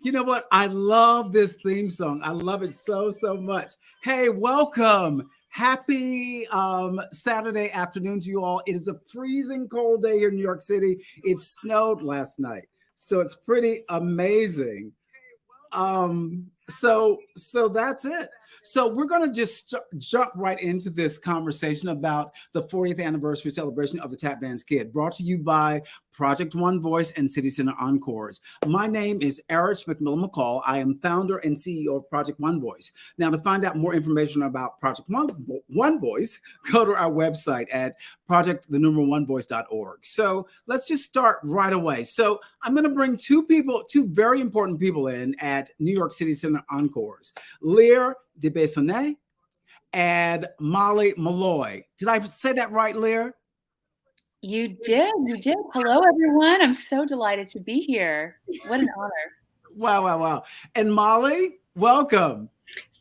You know what? I love this theme song. I love it so, so much. Hey, welcome. Happy Saturday afternoon to you all. It is a freezing cold day here in New York City. It snowed last night. So it's pretty amazing. So that's it. So we're going to just jump right into this conversation about the 40th anniversary celebration of the Tap Dance Kid, brought to you by Project One Voice and City Center Encores. My name is Eric McMillan McCall. I am founder and CEO of Project One Voice. Now, to find out more information about Project One Voice, go to our website at project1voice.org. So let's just start right away. So I'm going to bring two very important people in at New York City Center Encores, Lear DeBessonnet and Molly Malloy. Did I say that right, Lear? You did. Hello, everyone. I'm so delighted to be here. What an honor. Wow. And Molly, welcome.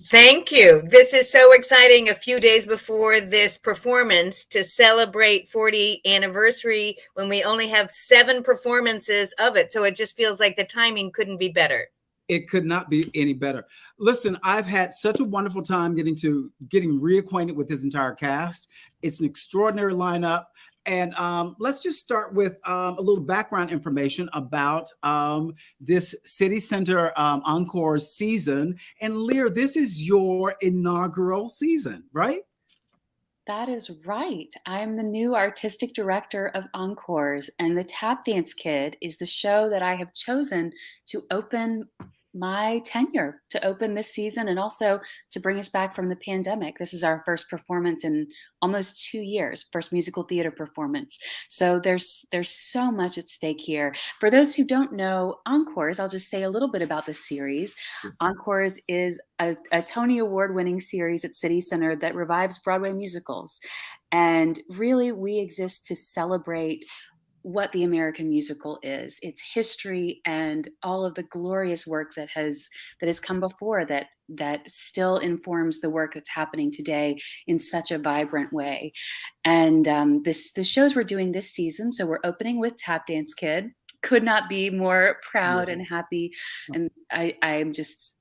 Thank you. This is so exciting. A few days before this performance to celebrate 40th anniversary when we only have 7 performances of it. So it just feels like the timing couldn't be better. It could not be any better. Listen, I've had such a wonderful time getting reacquainted with this entire cast. It's an extraordinary lineup. And let's just start with a little background information about this City Center Encore season. And Lear, this is your inaugural season, right? That is right. I'm the new artistic director of Encores, and the Tap Dance Kid is the show that I have chosen to open my tenure, to open this season, and also to bring us back from the pandemic. This is our first performance in almost 2 years, first musical theater performance. So there's so much at stake here. For those who don't know Encores, I'll just say a little bit about the series. Encores is a Tony Award-winning series at City Center that revives Broadway musicals. And really, we exist to celebrate what the American musical is, its history, and all of the glorious work that has come before that still informs the work that's happening today in such a vibrant way. And the shows we're doing this season, so we're opening with Tap Dance Kid. Could not be more proud and happy, and I'm just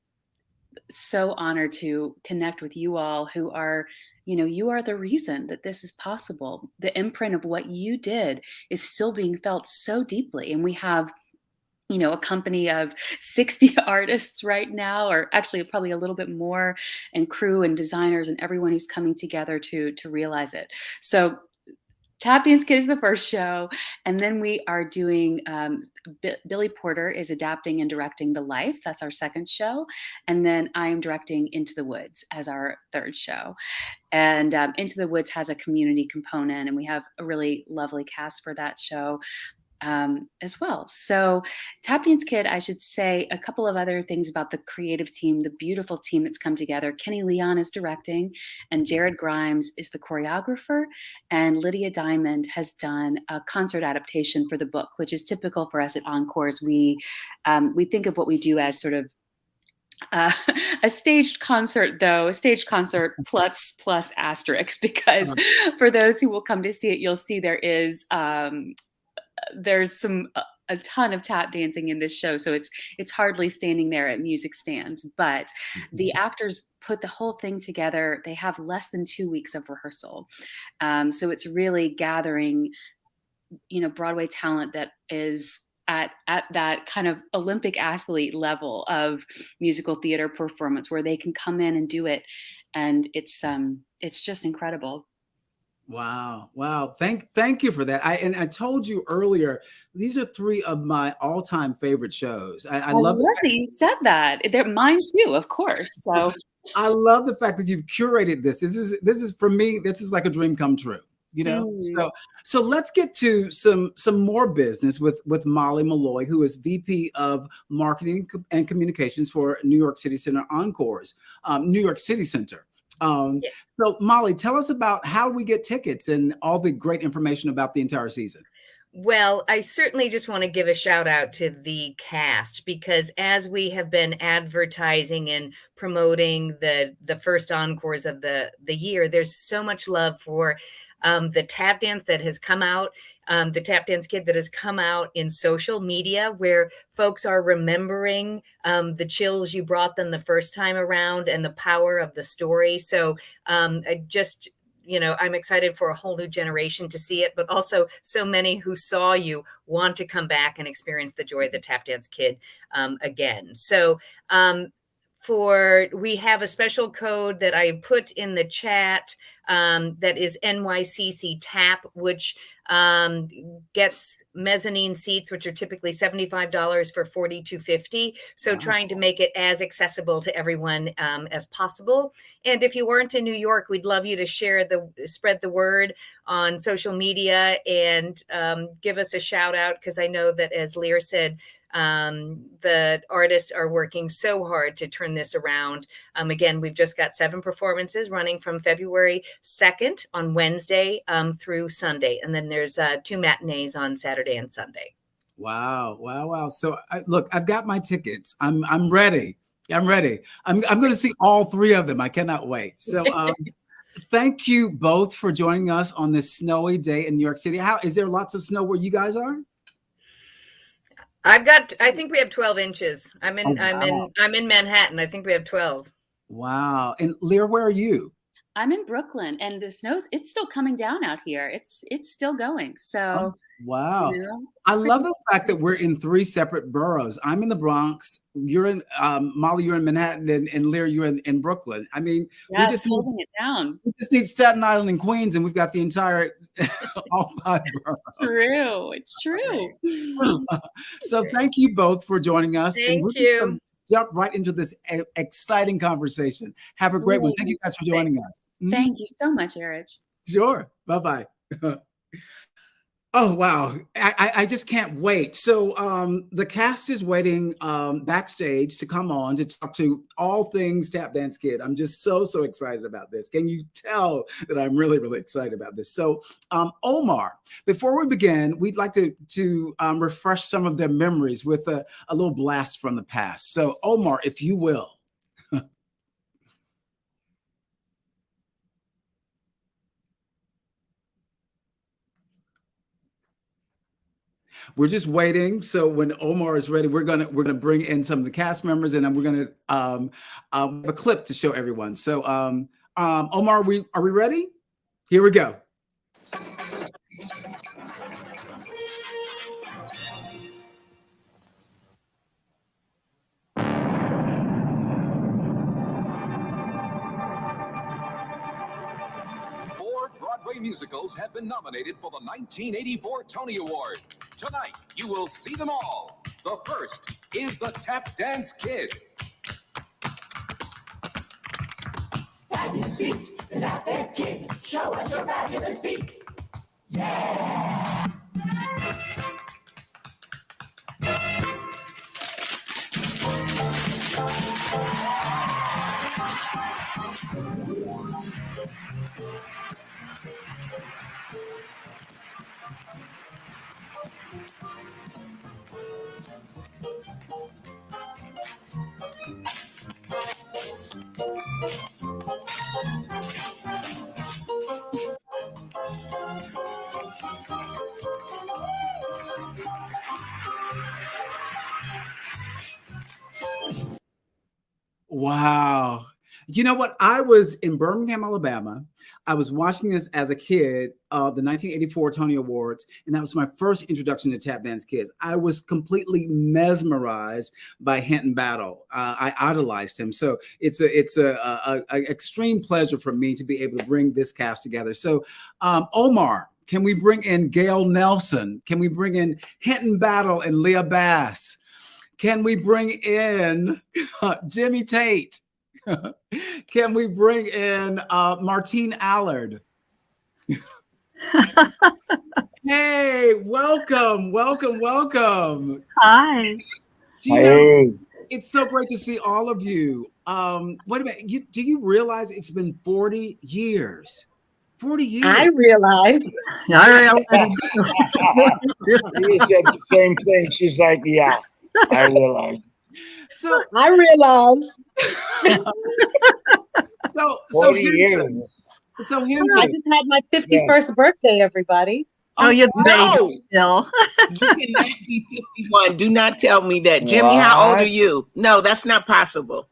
so honored to connect with you all who are, you are the reason that this is possible. The imprint of what you did is still being felt so deeply. And we have, a company of 60 artists right now, or actually probably a little bit more, and crew and designers and everyone who's coming together to realize it. So Tap Dance Kid is the first show, and then we are doing Billy Porter is adapting and directing The Life. That's our second show, and then I am directing Into the Woods as our third show. And Into the Woods has a community component, and we have a really lovely cast for that show as well. So Tap Dance Kid, I should say a couple of other things about the creative team, the beautiful team that's come together. Kenny Leon is directing, and Jared Grimes is the choreographer, and Lydia Diamond has done a concert adaptation for the book, which is typical for us at Encores. We think of what we do as sort of a staged concert plus asterisk, because for those who will come to see it, you'll see there's a ton of tap dancing in this show, so it's hardly standing there at music stands. But the actors put the whole thing together. They have less than 2 weeks of rehearsal, so it's really gathering, Broadway talent that is at that kind of Olympic athlete level of musical theater performance, where they can come in and do it, and it's just incredible. Wow. Thank you for that. I told you earlier, these are 3 of my all-time favorite shows. I love that you said that. They're mine too, of course. So I love the fact that you've curated this. This is for me, this is like a dream come true. So let's get to some more business with Molly Malloy, who is VP of Marketing and Communications for New York City Center Encores, New York City Center. So Molly, tell us about how we get tickets and all the great information about the entire season. Well, I certainly just want to give a shout out to the cast, because as we have been advertising and promoting the first encores of the year, there's so much love for the tap dance that has come out the Tap Dance Kid that has come out in social media, where folks are remembering the chills you brought them the first time around and the power of the story. So I just, I'm excited for a whole new generation to see it, but also so many who saw you want to come back and experience the joy of the Tap Dance Kid again. So we have a special code that I put in the chat that is NYCC TAP, which gets mezzanine seats, which are typically $75 for $42.50. So trying to make it as accessible to everyone as possible. And if you weren't in New York, we'd love you to spread the word on social media and give us a shout out, because I know that, as Lear said, the artists are working so hard to turn this around. Again, we've just got 7 performances running from February 2nd on Wednesday through Sunday. And then there's 2 matinees on Saturday and Sunday. Wow. So look, I've got my tickets. I'm ready. I'm going to see all 3 of them. I cannot wait. So thank you both for joining us on this snowy day in New York City. Is there lots of snow where you guys are? I think we have 12 inches. I'm in Manhattan. I think we have 12. Wow. And Lear, where are you? I'm in Brooklyn, and the it's still coming down out here. It's still going. So wow. I love the fact that we're in 3 separate boroughs. I'm in the Bronx. You're in Molly, you're in Manhattan, and Lear, you're in Brooklyn. I mean, we just holding it down. We just need Staten Island and Queens, and we've got the entire all 5 boroughs. It's true. So thank you both for joining us. Thank you. Jump right into this exciting conversation. Have a great one. Thank you guys for joining us. Thank you so much, Eric. Sure. Bye-bye. Oh, wow. I just can't wait. So the cast is waiting backstage to come on to talk to all things Tap Dance Kid. I'm just so excited about this. Can you tell that I'm really, really excited about this? So Omar, before we begin, we'd like to refresh some of their memories with a little blast from the past. So Omar, if you will. We're just waiting. So when Omar is ready, we're gonna bring in some of the cast members, and then we're gonna have a clip to show everyone. So Omar, are we ready? Here we go. Broadway musicals have been nominated for the 1984 Tony Award. Tonight, you will see them all. The first is the Tap Dance Kid. Fabulous feet, the Tap Dance Kid. Show us your fabulous feet. Yeah! Wow. You know what? I was in Birmingham, Alabama. I was watching this as a kid, the 1984 Tony Awards, and that was my first introduction to Tap Dance Kids. I was completely mesmerized by Hinton Battle. I idolized him. So it's a extreme pleasure for me to be able to bring this cast together. So Omar, can we bring in Gail Nelson? Can we bring in Hinton Battle and Leah Bass? Can we bring in Jimmy Tate? Can we bring in Martine Allard? Hey, welcome. Hi. Hey. It's so great to see all of you. Wait a minute. Do you realize it's been 40 years? 40 years. I realized. She said the same thing. She's like, yeah, I realized. So I realized. So 40 years. So I just had my 51st birthday, everybody. Oh, you're the No, baby still. you cannot be 51. Do not tell me that. Jimmy, how old are you? No, that's not possible.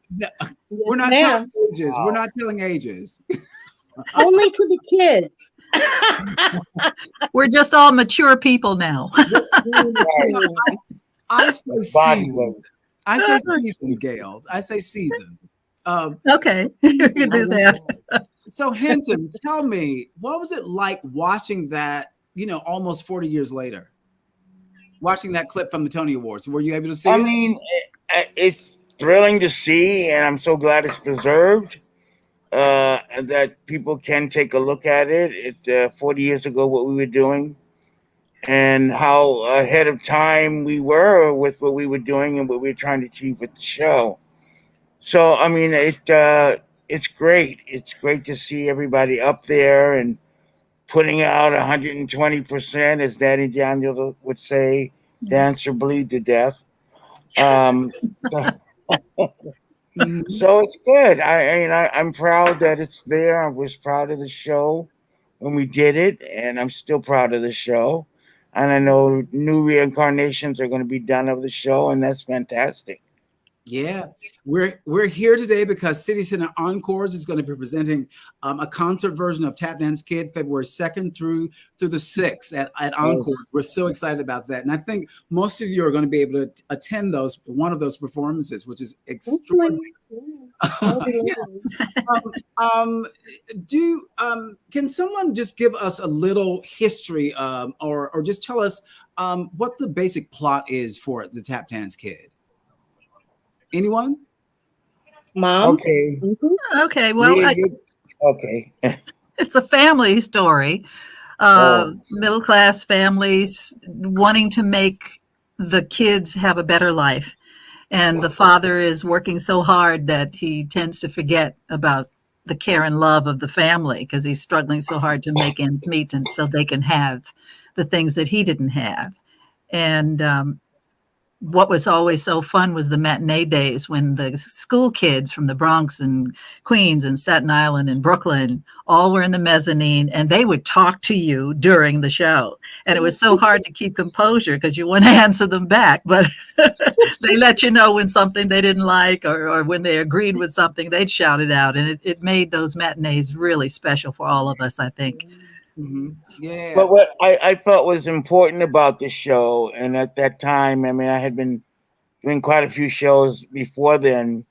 We're not ma'am. telling ages. We're not telling ages. Only to the kids. We're just all mature people now. I say Body season. weight. I say season, Gail. I say season. Okay, you can do that. So Hinton, tell me, what was it like watching that, almost 40 years later? Watching that clip from the Tony Awards. Were you able to see it? I mean, it's thrilling to see, and I'm so glad it's preserved. That people can take a look at it. 40 years ago, what we were doing, and how ahead of time we were with what we were doing and what we were trying to achieve with the show. So, I mean, it's great. It's great to see everybody up there and putting out 120%, as Daddy Daniel would say, dance or bleed to death. So it's good. I'm proud that it's there. I was proud of the show when we did it, and I'm still proud of the show. And I know new reincarnations are going to be done of the show, and that's fantastic. Yeah, we're here today because City Center Encores is going to be presenting a concert version of Tap Dance Kid February 2nd through the 6th at Encores. We're so excited about that, and I think most of you are going to be able to attend one of those performances, which is extraordinary. Can someone just give us a little history, or just tell us what the basic plot is for the Tap Dance Kid? Anyone? Mom? Okay. Okay, well, okay. It's a family story. Middle-class families wanting to make the kids have a better life. And the father is working so hard that he tends to forget about the care and love of the family because he's struggling so hard to make ends meet and so they can have the things that he didn't have. And what was always so fun was the matinee days when the school kids from the Bronx and Queens and Staten Island and Brooklyn all were in the mezzanine, and they would talk to you during the show. And it was so hard to keep composure because you want to answer them back, but they let you know when something they didn't like or when they agreed with something, they'd shout it out. And it made those matinees really special for all of us, I think. Mm-hmm. Yeah. But what I felt was important about the show, and at that time, I mean, I had been doing quite a few shows before then,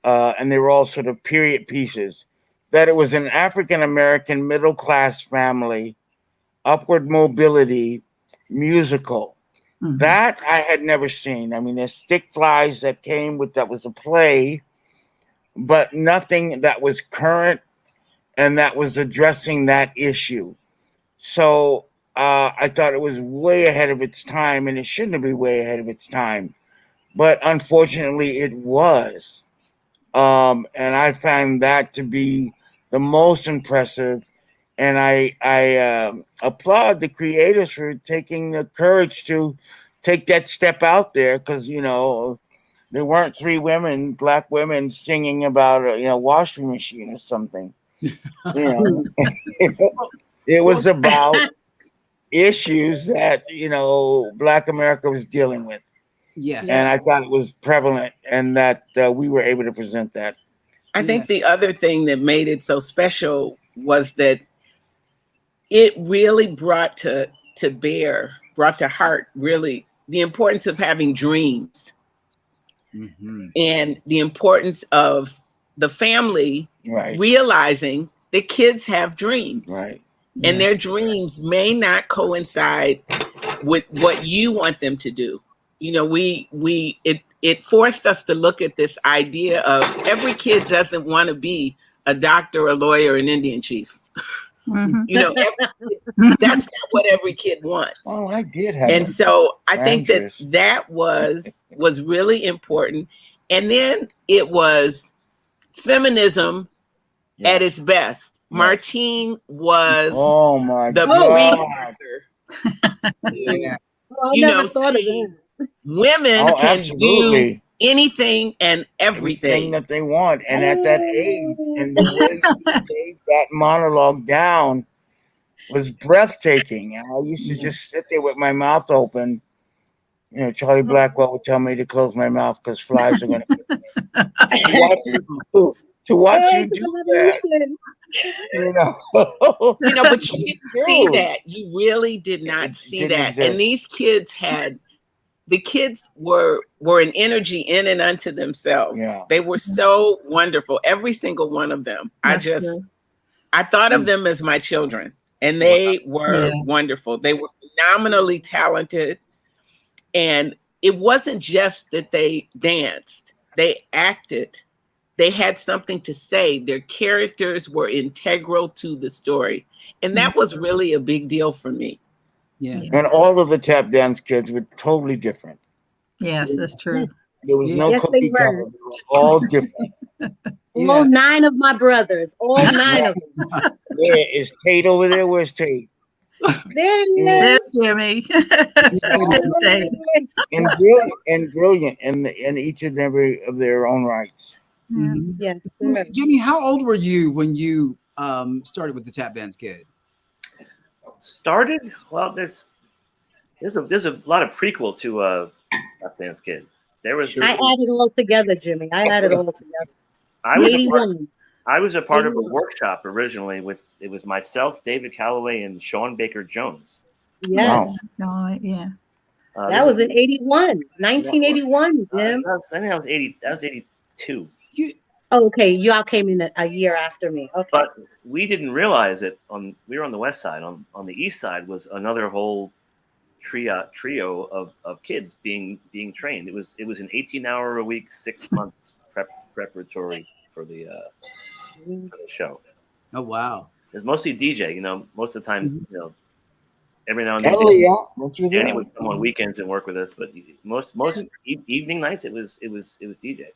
and they were all sort of period pieces, that it was an African-American middle-class family, upward mobility musical. Mm-hmm. That I had never seen. I mean, there's Stick Flies that came with, that was a play, but nothing that was current and that was addressing that issue. So I thought it was way ahead of its time, and it shouldn't be way ahead of its time. But unfortunately, it was. And I found that to be the most impressive. And I applaud the creators for taking the courage to take that step out there, because, there weren't three black women singing about a washing machine or something. It was about issues that, Black America was dealing with. Yes. And I thought it was prevalent, and that we were able to present that. I think the other thing that made it so special was that it really brought to heart, really, the importance of having dreams. Mm-hmm. And the importance of the family realizing that kids have dreams. Right. And their dreams may not coincide with what you want them to do. It forced us to look at this idea of every kid doesn't want to be a doctor, a lawyer, an Indian chief. Mm-hmm. That's not what every kid wants. Oh, I did have. And so I think that was really important. And then it was feminism at its best. Martine was the precursor. Yeah. Well, I never thought of it. Women can do anything and everything that they want, and at that age, and the way they take that monologue down, was breathtaking. And I used to just sit there with my mouth open. You know, Charlie Blackwell would tell me to close my mouth because flies are going to watch you do that. You know, but you didn't see that. You really did not see that. Exist. And these kids the kids were an energy in and unto themselves. Yeah. They were so wonderful. Every single one of them. That's I good. thought of them as my children, and they were wonderful. They were phenomenally talented. And it wasn't just that they danced, they acted. They had something to say. Their characters were integral to the story. And that was really a big deal for me. Yeah. And all of the tap dance kids were totally different. Yes, that's true. There was no Yes, cookie they were. cutter. They were all different. All 9 of my brothers. All 9 of them. There is Tate over there. Where's Tate? There he is. There's Jimmy. There's Tate. And brilliant in each and every of their own rights. Mhm. Yes. Jimmy, how old were you when you started with the Tap Dance Kid? Started? Well, there's a lot of prequel to Tap Dance Kid. There was. I added it all together, Jimmy. I added it all together. I was 81. I was a part of a 81. workshop originally it was myself, David Calloway, and Sean Baker Jones. Yes. Wow. Oh, yeah. That was in 81. 1981, Jim. I think that was 80. That was 82. Oh, okay. Y'all came in a year after me. Okay. But we didn't realize it. We were on the west side. On the east side was another whole trio of kids being trained. It was an 18-hour a week, 6 months preparatory for the show. Oh wow! It's mostly DJ. You know, most of the time, every now and then, Danny would come on weekends and work with us. But most evening nights, it was DJ.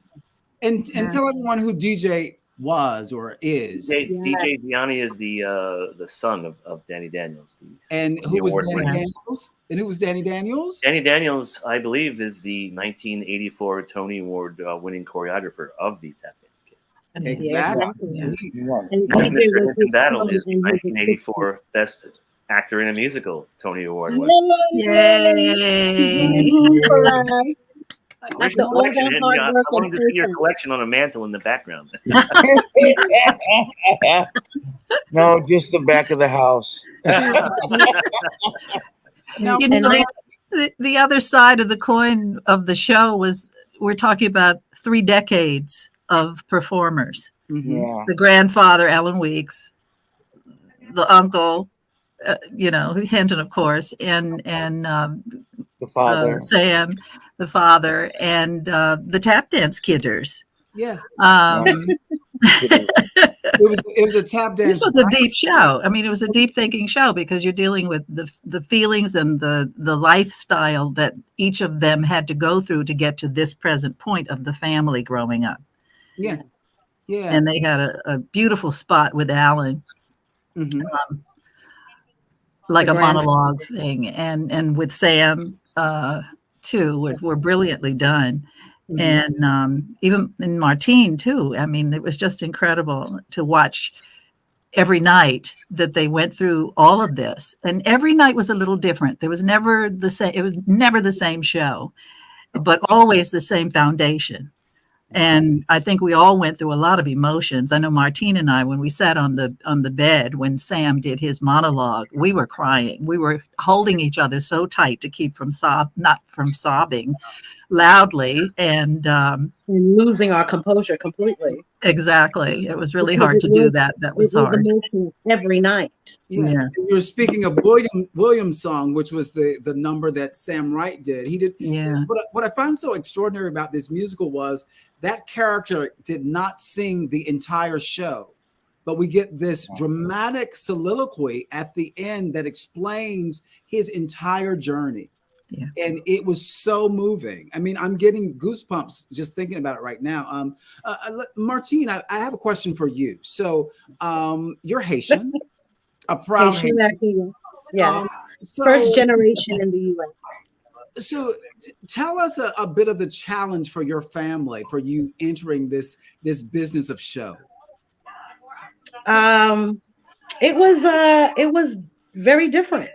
And tell everyone who DJ was or is. DJ Gianni is the son of Danny Daniels. And who was Danny Daniels? And who was Danny Daniels? Danny Daniels, I believe, is the 1984 Tony Award winning choreographer of the Tap Dance Kid. Exactly. Yeah. And Mr. Hinton Battle is the 1984 Best Actor in a Musical Tony Award winner. Yay! Where's your collection? I wanted to see your collection on a mantle in the background. No, just the back of the house. Now, the other side of the coin of the show was we're talking about 3 decades of performers. Yeah. The grandfather, Alan Weeks, the uncle, Hinton, of course, and the father, Sam, the father, and the Tap Dance Kidders. Yeah. It was a tap dance. This was a deep show. I mean, it was a deep thinking show because you're dealing with the feelings and the lifestyle that each of them had to go through to get to this present point of the family growing up. Yeah. Yeah. And they had a beautiful spot with Alan. Like a monologue thing, and with Sam too, were brilliantly done, and even in Martine too. I mean, it was just incredible to watch every night that they went through all of this, and every night was a little different. There was never the same. It was never the same show, but always the same foundation. And I think we all went through a lot of emotions. I know Martine and I, when we sat on the bed, when Sam did his monologue, we were crying. We were holding each other so tight to keep not from sobbing loudly and losing our composure completely. Exactly. It was really hard to do that. That was hard. Every night. Yeah. You were speaking of Williams' song, which was the number that Sam Wright did. He did. Yeah. What I found so extraordinary about this musical was that character did not sing the entire show, but we get this dramatic soliloquy at the end that explains his entire journey. Yeah. And it was so moving. I mean, I'm getting goosebumps just thinking about it right now. Martine, I have a question for you. So you're Haitian, a proud Haitian. Yeah. First generation in the U.S. So tell us a bit of the challenge for your family, for you entering this business of show. It was very different.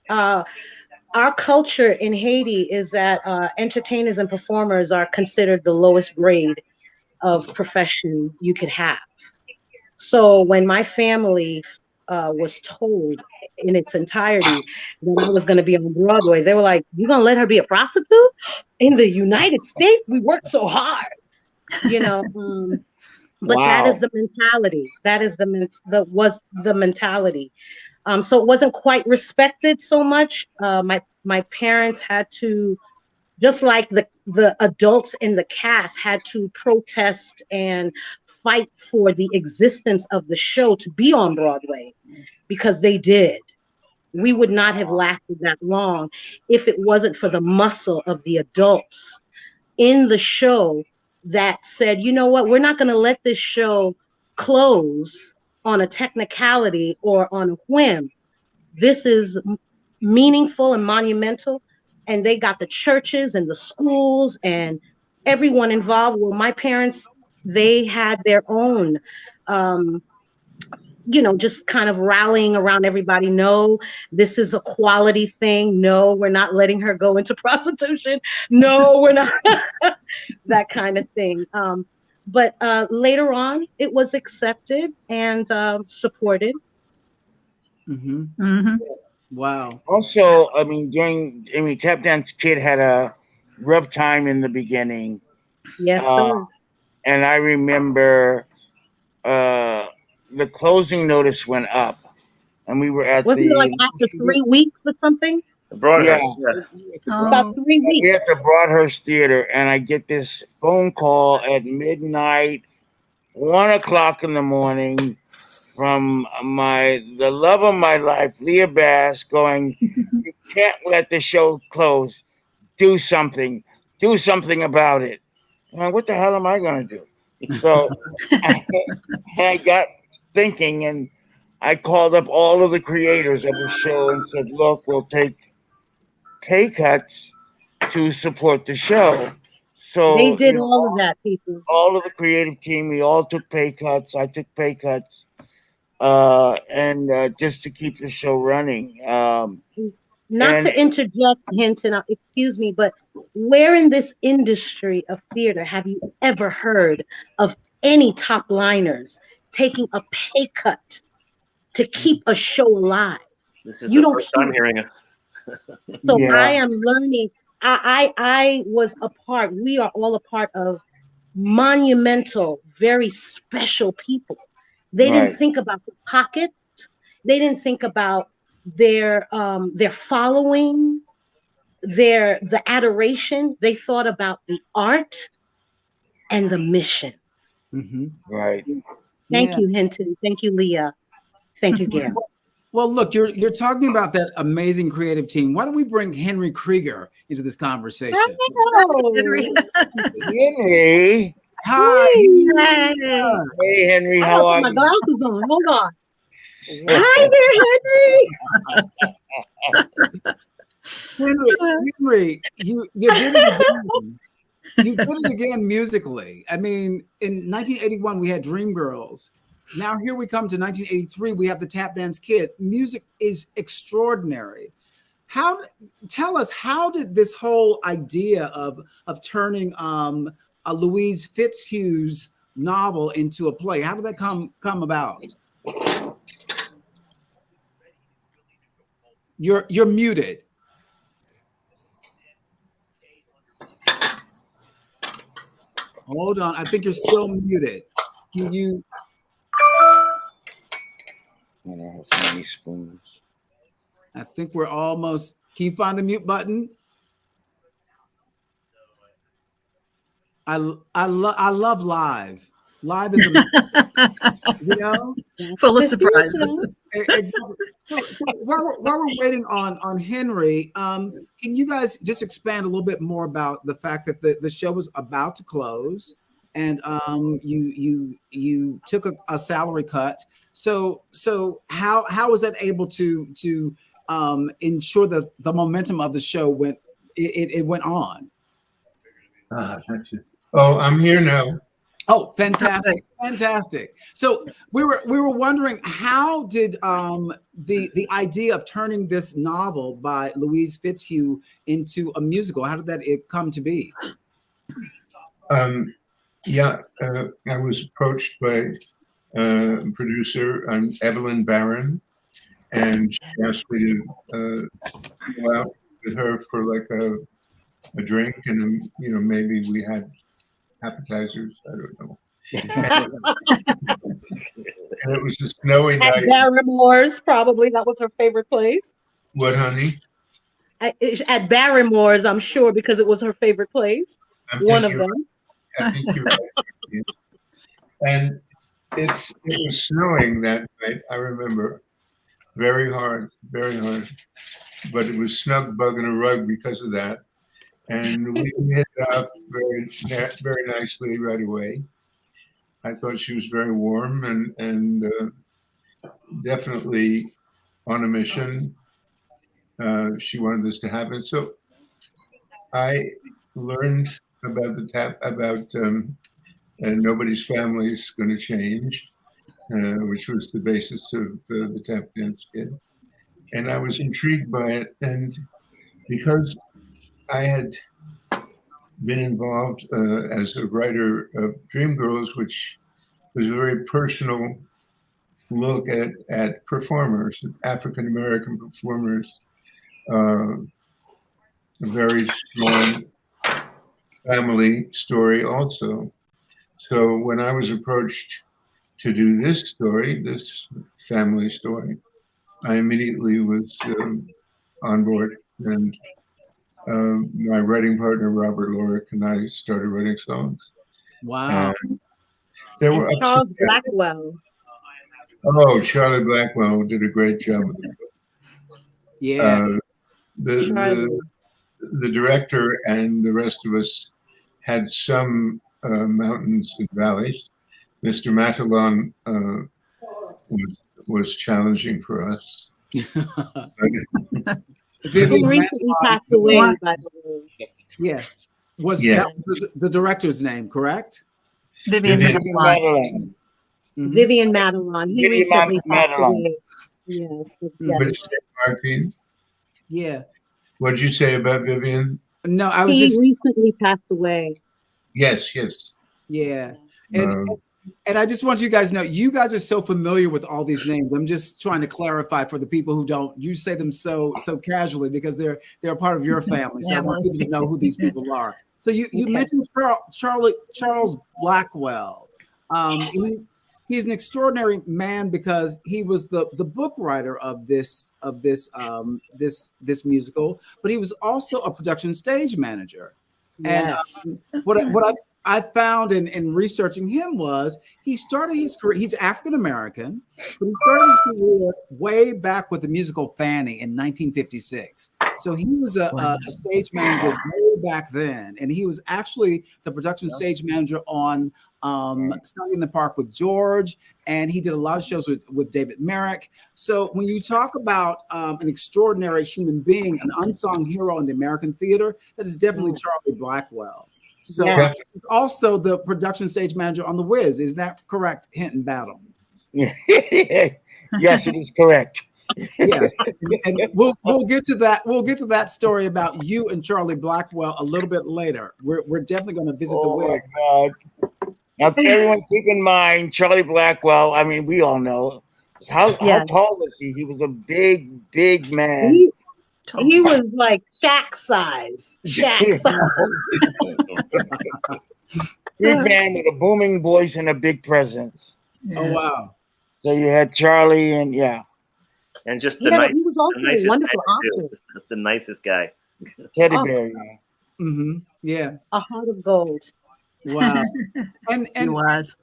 Our culture in Haiti is that entertainers and performers are considered the lowest grade of profession you could have. So when my family was told in its entirety that I was going to be on Broadway, they were like, "You gonna let her be a prostitute in the United States? We worked so hard, you know." But that is Wow. the mentality. That is was the mentality. So it wasn't quite respected so much. My parents had to, just like the adults in the cast had to protest and fight for the existence of the show to be on Broadway, because they did. We would not have lasted that long if it wasn't for the muscle of the adults in the show that said, you know what, we're not going to let this show close on a technicality or on a whim. This is meaningful and monumental. And they got the churches and the schools and everyone involved. Well, my parents, they had their own, just kind of rallying around everybody. No, this is a quality thing. No, we're not letting her go into prostitution. No, we're not. That kind of thing. But later on, it was accepted and supported. Wow. Also, I mean, Tap Dance Kid had a rough time in the beginning. Yes, sir. And I remember the closing notice went up, and we were at Wasn't it like after 3 weeks or something? Broadway. About 3 weeks. We at the Broadhurst Theater, and I get this phone call at midnight, 1:00 in the morning, from the love of my life, Leah Bass, going, "You can't let the show close. Do something. Do something about it." I'm like, what the hell am I going to do? So I got thinking, and I called up all of the creators of the show and said, look, we'll take pay cuts to support the show. So they did all of that, people. All of the creative team, we all took pay cuts. I took pay cuts. And just to keep the show running. Not to interject, Hinton, excuse me, but where in this industry of theater have you ever heard of any top liners taking a pay cut to keep a show alive? This is the first time hearing it. So yeah. I am learning. I was a part, we are all a part of monumental, very special people. They didn't think about the pocket. They didn't think about their following, the adoration. They thought about the art and the mission. Right. Thank you, Hinton. Thank you, Leah. Thank you, Gail. Well, look, you're talking about that amazing creative team. Why don't we bring Henry Krieger into this conversation? Hello. Henry. Hi. Hey, Henry. How are you? My glasses on. Hold on. Hi there, Henry. Henry, you did it again. You did it again musically. I mean, in 1981, we had Dreamgirls. Now here we come to 1983. We have the Tap Dance Kid. Music is extraordinary. Tell us, how did this whole idea of turning a Louise Fitzhugh's novel into a play, how did that come about? You're muted. Hold on, I think you're still muted. Can you? I have so many spoons. I think we're almost. Can you find the mute button? I love live. Live is amazing. Full of surprises. Exactly. So while we're waiting on Henry, can you guys just expand a little bit more about the fact that the show was about to close, and you took a salary cut. So how was that able to ensure that the momentum of the show went on? Oh, I'm here now. Oh, fantastic, fantastic. So we were wondering, how did the idea of turning this novel by Louise Fitzhugh into a musical, how did it come to be? Yeah, I was approached by producer Evelyn Barron, and she asked me to go out with her for like a drink, and maybe we had appetizers. I don't know. And it was a snowy night. At Barrymore's, probably that was her favorite place. What, honey? At Barrymore's, I'm sure, because it was her favorite place. One of them. I think you're right. And it was snowing that night. I remember very hard, but it was snug bug in a rug because of that. And we hit it off very nicely right away. I thought she was very warm and definitely on a mission. She wanted this to happen. So I learned about Nobody's Family is Going to Change, which was the basis of the Tap Dance Kid. And I was intrigued by it. And because I had been involved as a writer of Dreamgirls, which was a very personal look at performers, African-American performers, a very strong family story also. So when I was approached to do this story, this family story, I immediately was on board. And my writing partner, Robert Lorick, and I started writing songs. Wow. And there were Charles Blackwell. Oh, Charlie Blackwell did a great job with it. Yeah. The director and the rest of us had some mountains and valleys. Mr. Matalon was challenging for us. He recently passed away, by the way. Yeah. That was the director's name, correct? Vivian Matalon. Vivian Matalon. He recently passed away. Yes. Martin? Yeah. What did you say about Vivian? No, I was He recently passed away. Yes. Yeah. And I just want you guys to know, you guys are so familiar with all these names. I'm just trying to clarify for the people who don't. You say them so casually because they're a part of your family. So I want people to know who these people are. So you mentioned Charles Blackwell. He's an extraordinary man because he was the book writer of this musical, but he was also a production stage manager. Yes. And what I found in researching him was he started his career. He's African American, but he started his career way back with the musical Fanny in 1956. So he was a stage manager way back then, and he was actually the production stage manager on Sunday in the Park with George, and he did a lot of shows with David Merrick. So when you talk about an extraordinary human being, an unsung hero in the American theater, that is definitely Charlie Blackwell. So also the production stage manager on The Wiz. Is that correct, Hinton Battle? Yes, it is correct. Yes, and we'll get to that. We'll get to that story about you and Charlie Blackwell a little bit later. We're definitely going to visit The Wiz. Oh my God. Now, everyone keep in mind, Charlie Blackwell, I mean, we all know. How tall was he? He was a big man. He was like Shaq size. Big man with a booming voice and a big presence. Yeah. Oh, wow. So you had Charlie and And just he was also a wonderful actor. The nicest guy. Teddy bear, yeah. A heart of gold. Wow. And he was.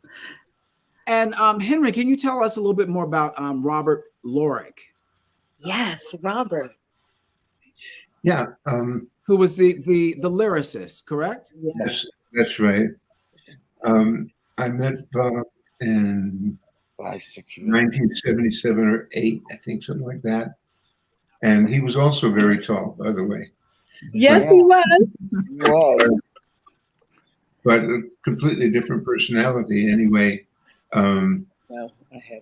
And Henry, can you tell us a little bit more about Robert Lorick? Yes, Robert. Yeah. Who was the lyricist, correct? Yes, that's right. I met Bob in 1977 or 8, I think, something like that. And he was also very tall, by the way. Yes, he was. but a completely different personality. Anyway,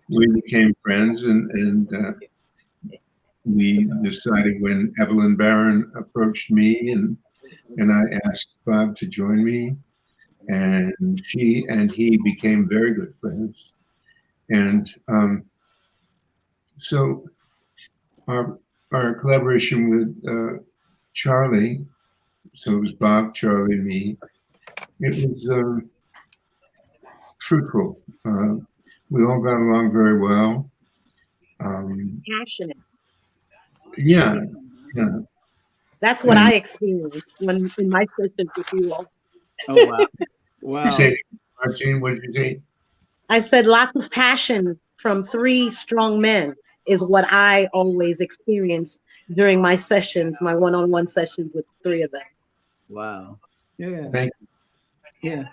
we became friends, and we decided when Evelyn Barron approached me, and I asked Bob to join me, and she and he became very good friends. And so our collaboration with Charlie, so it was Bob, Charlie, and me, it was fruitful. We all got along very well. Passionate. Yeah. That's what I experienced when in my sessions with you all. Oh wow! Wow. Martine, what did you say? I said lots of passion from three strong men is what I always experience during my sessions, my one-on-one sessions with three of them. Wow. Yeah. Thank you. Yeah.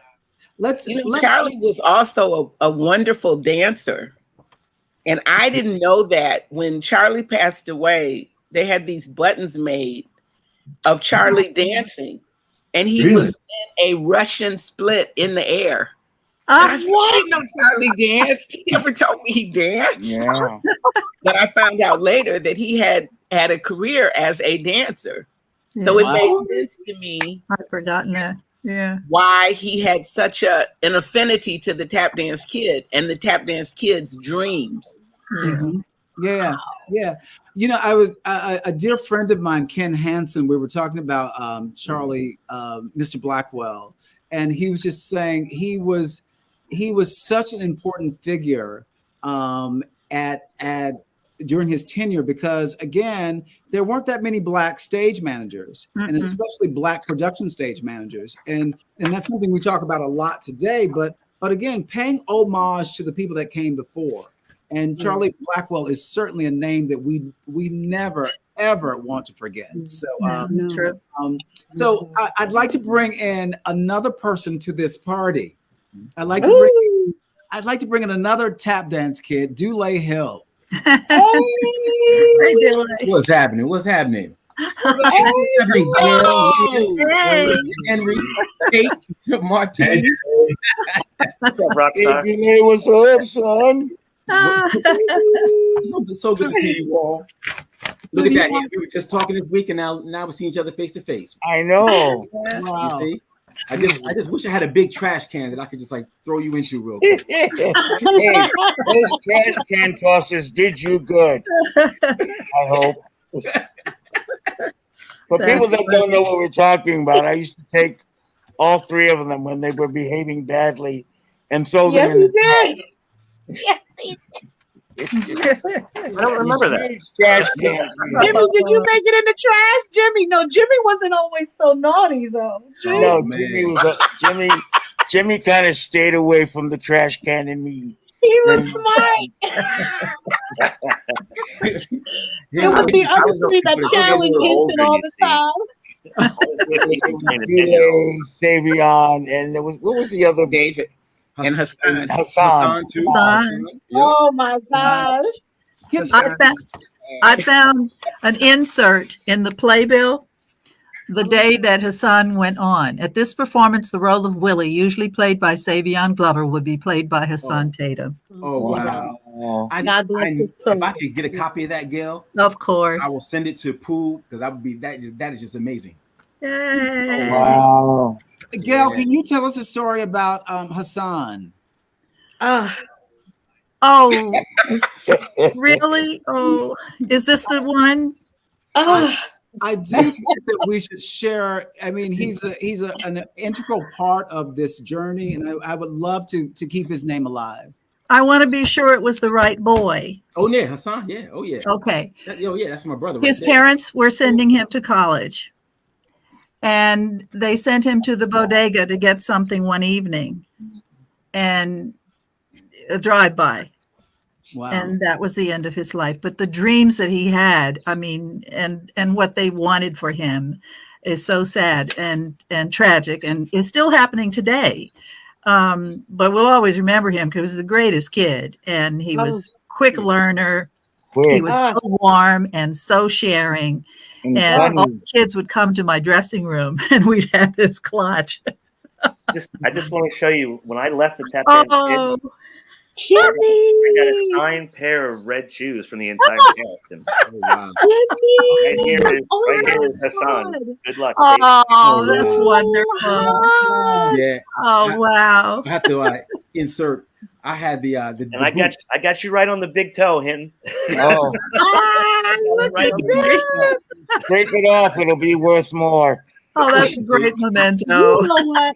Charlie was also a wonderful dancer. And I didn't know that when Charlie passed away, they had these buttons made of Charlie dancing. And he was in a Russian split in the air. I didn't know Charlie danced. He never told me he danced. Yeah. But I found out later that he had a career as a dancer. So it made sense to me. I'd forgotten that. Yeah. Why he had such an affinity to the Tap Dance Kid and the Tap Dance Kid's dreams. Mm-hmm. Yeah. You know, I was a dear friend of mine, Ken Hansen. We were talking about Charlie, Mr. Blackwell, and he was just saying he was such an important figure during his tenure, because again, there weren't that many Black stage managers, and especially Black production stage managers, and that's something we talk about a lot today. But again, paying homage to the people that came before. And Charlie Blackwell is certainly a name that we never ever want to forget. So that's true. So I'd like to bring in another person to this party. I'd like to bring in another tap dance kid, Dule Hill. Hey, Dule. What's happening? What's happening? Henry, Kate, Martine. What's up, Rockstar? Hey, what's up, son? So good to see you all. Look at that. We were just talking this week, and now we're seeing each other face to face. I know. Wow. You see? I just wish I had a big trash can that I could just like throw you into real quick. Hey, those trash can tossers did you good. I hope. For people that don't know what we're talking about, I used to take all three of them when they were behaving badly and throw them in the trash. Yes, I don't remember that. Trash can. Jimmy, did you make it in the trash? Jimmy, no, Jimmy wasn't always so naughty though. No, Jimmy kind of stayed away from the trash can and me. He was smart. It was the other three that challenged Houston all the time. Savion, and there was, what was the other? David. And Hassan. Hassan. Oh my gosh. I found an insert in the playbill the day that Hassan went on. At this performance, the role of Willie, usually played by Savion Glover, would be played by Hassan Tatum. Oh, wow. God bless you. If I could get a copy of that, Gail, of course, I will send it to Pooh, because that would be that is just amazing. Yay. Wow. Gail, can you tell us a story about Hassan? Really? Oh, is this the one? I do think that we should share. I mean, he's an integral part of this journey, and I would love to keep his name alive. I want to be sure it was the right boy. Oh yeah, Hassan. Yeah. Oh yeah. Okay. That's my brother. His parents were sending him to college, and they sent him to the bodega to get something one evening, and a drive-by. Wow. And that was the end of his life. But the dreams that he had, I mean, and what they wanted for him is so sad and tragic, and is still happening today. But we'll always remember him because he was the greatest kid, and he was a quick learner. He was so warm and so sharing. And all the kids would come to my dressing room, and we'd have this clutch. I just want to show you when I left the tap dance Oh, kid, I got a signed pair of red shoes from the entire cast. And Oh, wow. right here is my Hassan. God. Good luck. baby. oh, that's wow. wonderful. Yeah. Oh, wow. I have to insert. I had the And I got you right on the big toe, Hinton. Oh, Look Right at on the that. take it off. It'll be worth more. Oh, that's a great You memento. know what?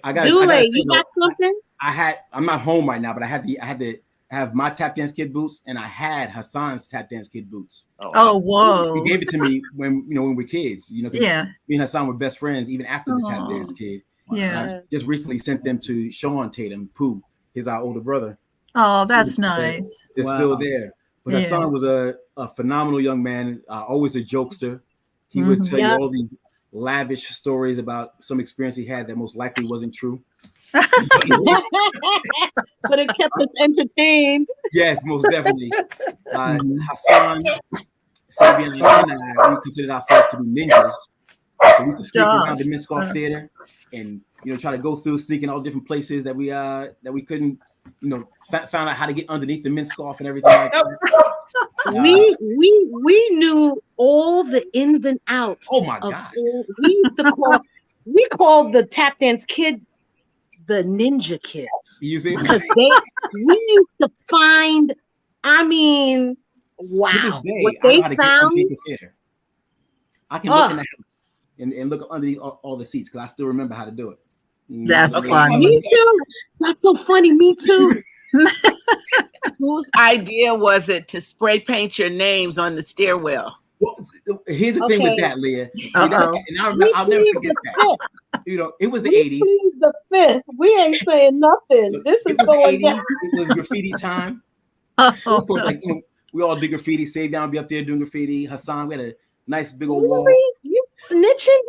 I got Dule, say you got though, something? I'm not home right now, but I had to have my tap dance kid boots, and I had Hassan's tap dance kid boots. Oh, whoa. He gave it to me when we were kids. 'Cause Yeah. me and Hassan were best friends even after the tap dance kid. Yeah. I just recently sent them to Sean Tatum, Pooh, he's our older brother. Oh, that's nice. They're still there. But Yeah. Hassan was a phenomenal young man, always a jokester. He would tell Yeah. you all these lavish stories about some experience he had that most likely wasn't true. But it kept us entertained. Yes, most definitely. Hassan, Sabian, and I, we considered ourselves to be ninjas. So we used to sneak around the Minskoff Theater and try to go through, sneak in all different places that we couldn't, found out how to get underneath the Minskoff and everything like that. We knew all the ins and outs. Oh my gosh. We called the tap dance kid the ninja kids. You see? Because we used to find, I mean, wow. To this day, what I know they how to get found. underneath the theater. I can look in the house and look underneath all the seats because I still remember how to do it. That's funny. Me too. That's so funny. Me too. Whose idea was it to spray paint your names on the stairwell? Well, here's the thing with that, Leah. And I'll never forget that. It was the 80s. Please the fifth. We ain't saying nothing. This is going down. It was graffiti time. Oh, So of course, we all did graffiti. Save Down be up there doing graffiti. Hassan, we had a nice big old wall. Really? You snitching,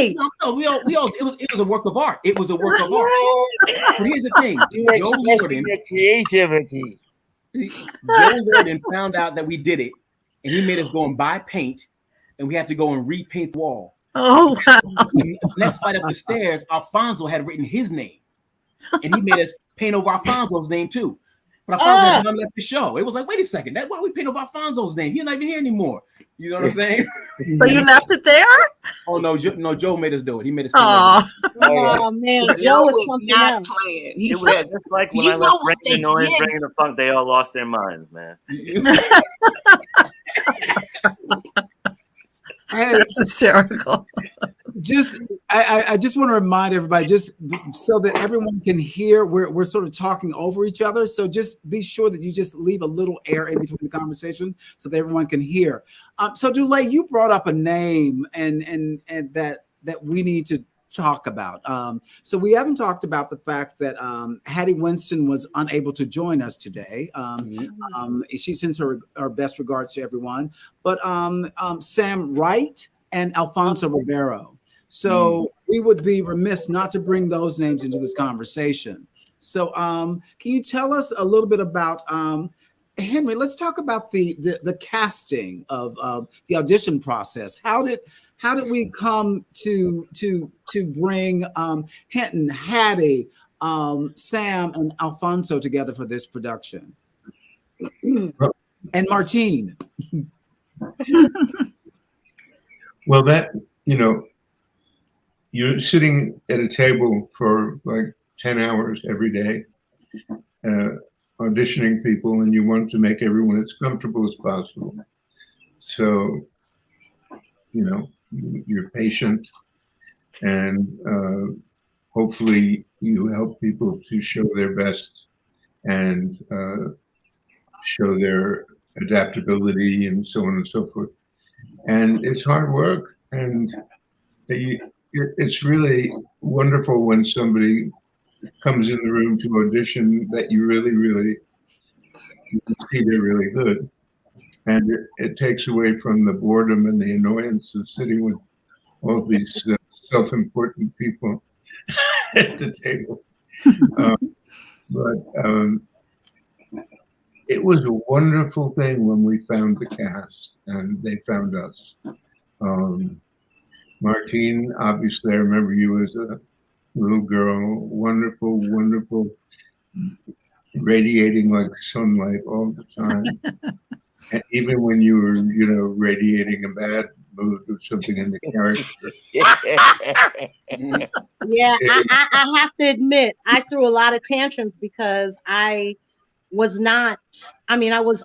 Dule? No, we all. It was a work of art. It was a work of art. But here's the thing: Joe Warden, Your creativity. Joe Warden found out that we did it, and he made us go and buy paint, and we had to go and repaint the wall. Oh, wow. Next flight up the stairs, Alfonso had written his name, and he made us paint over Alfonso's name too. But Alfonso had done left the show. It was like, wait a second, why do we paint over Alfonso's name? He's not even here anymore. You know what I'm saying? So you left it there? Oh no, Joe made us do it. He made us. Oh, man, Joe Joe is was something not else. playing. He It was said, just like when "You I know left what Bringing the they Noise, did?" Bringing the Funk, they all lost their minds, man. that's hysterical. I just want to remind everybody, just so that everyone can hear, we're sort of talking over each other. So just be sure that you just leave a little air in between the conversation so that everyone can hear. So Dule, you brought up a name and that we need to talk about. So we haven't talked about the fact that Hattie Winston was unable to join us today. She sends her best regards to everyone. But Sam Wright and Alfonso Ribeiro. So we would be remiss not to bring those names into this conversation. So can you tell us a little bit about Henry? Let's talk about the casting of the audition process. How did we come to bring Hinton, Hattie, Sam, and Alfonso together for this production? And Martine. Well, you're sitting at a table for like 10 hours every day, auditioning people, and you want to make everyone as comfortable as possible. So, you're patient, and hopefully you help people to show their best and show their adaptability and so on and so forth. And it's hard work, and it's really wonderful when somebody comes in the room to audition that you really you can see they're really good. And it takes away from the boredom and the annoyance of sitting with all these self-important people at the table. But it was a wonderful thing when we found the cast and they found us. Martine, obviously, I remember you as little girl, wonderful, wonderful, radiating like sunlight all the time. And even when you were, radiating a bad mood or something in the character. Yeah, I have to admit, I threw a lot of tantrums because I was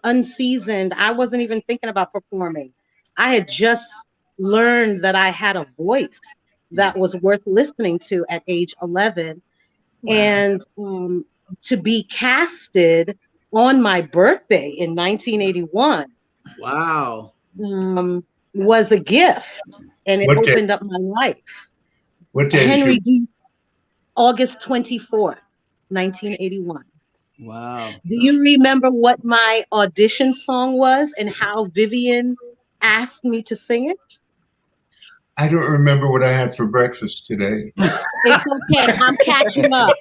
unseasoned. I wasn't even thinking about performing. I had just learned that I had a voice that was worth listening to at age 11. Wow. And to be casted on my birthday in 1981. Wow. Was a gift, and it opened up my life. What day? Henry D. August 24th, 1981. Wow. Do you remember what my audition song was and how Vivian asked me to sing it? I don't remember what I had for breakfast today. It's okay. I'm catching up.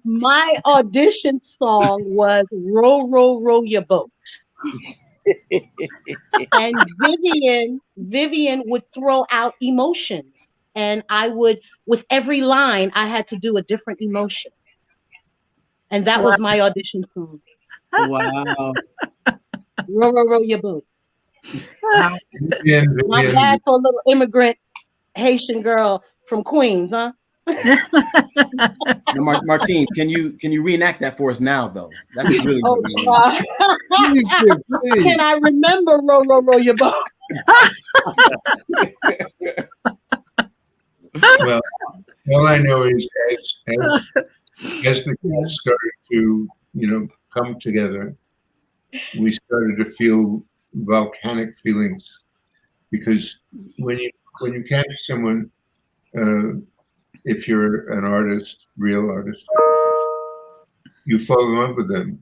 My audition song was Row, Row, Row Your Boat. And Vivian would throw out emotions. And I would, with every line, I had to do a different emotion. And that was my audition song. Wow. Row, row, row your boat. My dad for a little immigrant Haitian girl from Queens, huh? Now, Martine, can you reenact that for us now, though? That's really Can I remember row, row, row your boat? Well, all I know is as the cast started to, come together, we started to feel volcanic feelings, because when you catch someone, if you're an artist, real artist, you fall in love with them.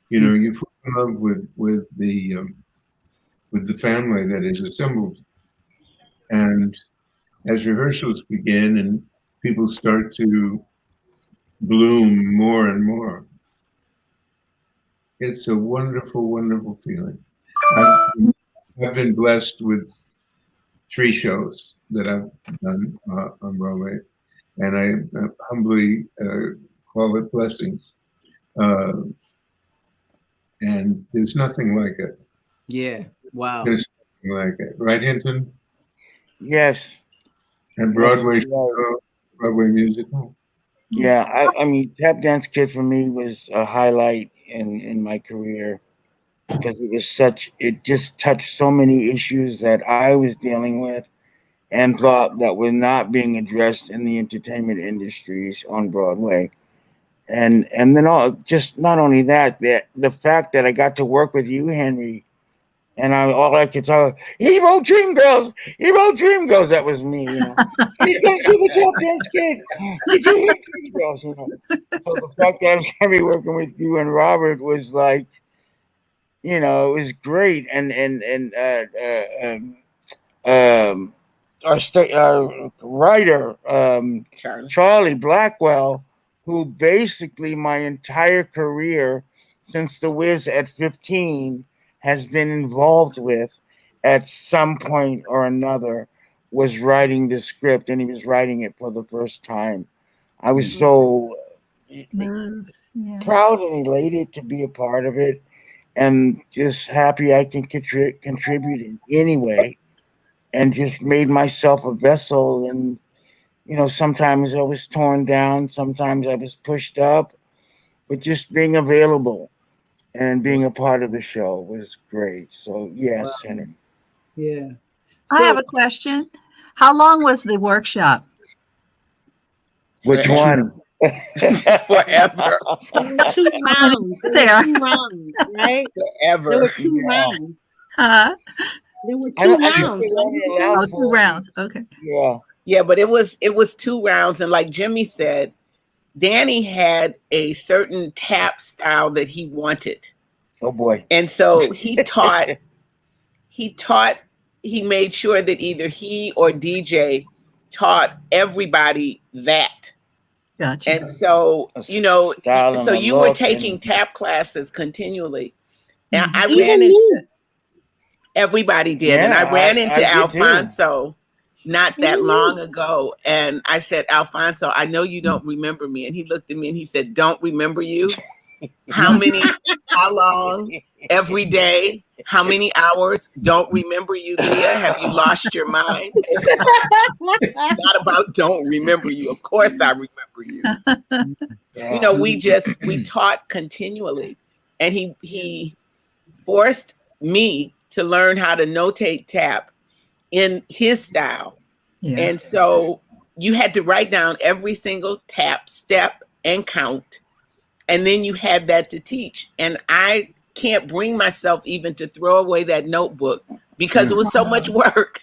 You fall in love with the family that is assembled, and as rehearsals begin and people start to bloom more and more, it's a wonderful, wonderful feeling. I've been blessed with 3 shows that I've done on Broadway, and I humbly call it blessings. And there's nothing like it. Yeah. Wow. There's nothing like it. Right, Hinton? Yes. And Broadway show, Broadway musical. Yeah, I mean, Tap Dance Kid for me was a highlight in my career, because it just touched so many issues that I was dealing with and thought that were not being addressed in the entertainment industries on Broadway. And then not only that, the fact that I got to work with you, Henry, and all I could talk, he wrote Dreamgirls. That was me, He's going to do the Tap Dance Kid. Did you hear Dreamgirls? So the fact that I was going to be working with you and Robert was like, it was great. And our writer, Charlie Blackwell, who basically my entire career since The Wiz at 15 has been involved with at some point or another, was writing the script, and he was writing it for the first time. I was so proud and elated to be a part of it, and just happy I can contribute in any way, and just made myself a vessel. And sometimes I was torn down, sometimes I was pushed up, but just being available and being a part of the show was great. So yes, Henry. Yeah. I have a question. How long was the workshop? Which one? Forever. 2 rounds. There. 2 rounds, right? Forever. There were 2 rounds. Huh? There were 2 rounds. Oh, 2 rounds. Okay. Yeah. Yeah, but it was 2 rounds, and like Jimmy said, Danny had a certain tap style that he wanted. Oh boy. And so he made sure that either he or DJ taught everybody that. Gotcha. And so, so you were taking tap classes continually. And I ran into, everybody did. And I ran into Alfonso not that long ago. And I said, Alfonso, I know you don't remember me. And he looked at me and he said, don't remember you? How long, every day, how many hours? Don't remember you, Leah? Have you lost your mind? Not about don't remember you. Of course I remember you. You know, we taught continually. And he forced me to learn how to notate tap in his style. Yeah. And so you had to write down every single tap, step, and count. And then you had that to teach. And I can't bring myself even to throw away that notebook because it was so much work.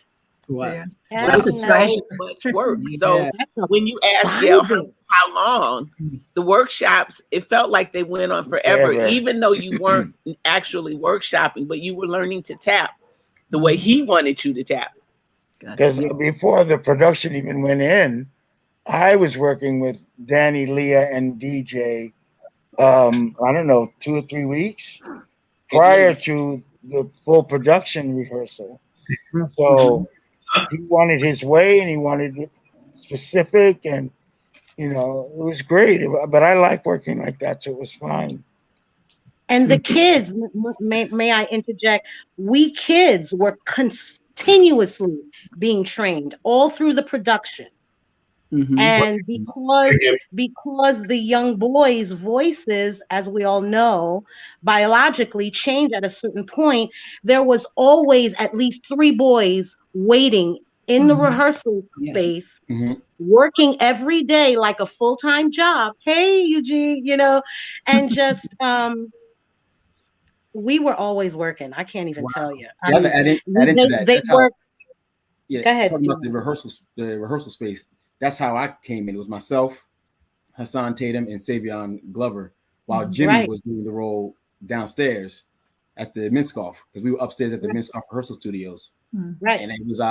Wow. That's a treasure. So much work. So when you ask Gail how long, the workshops, it felt like they went on forever, even though you weren't actually workshopping, but you were learning to tap the way he wanted you to tap. Because before the production even went in, I was working with Danny, Leah, and DJ. I don't know, 2 or 3 weeks prior to the full production rehearsal. So he wanted his way and he wanted it specific, and you know, it was great. But I like working like that, so it was fine. And the kids, may I interject? We kids were continuously being trained all through the production. Mm-hmm. And because the young boys' voices, as we all know, biologically change at a certain point, there was always at least 3 boys waiting in the rehearsal space, working every day like a full-time job. Hey, Eugene, you know, and just we were always working. I can't even tell you. Add into that. They work. Yeah, go ahead. Talking about the rehearsal space. That's how I came in. It was myself, Hassan Tatum, and Savion Glover, while Jimmy was doing the role downstairs at the Minskoff, because we were upstairs at the Minskoff rehearsal studios. Right. And it was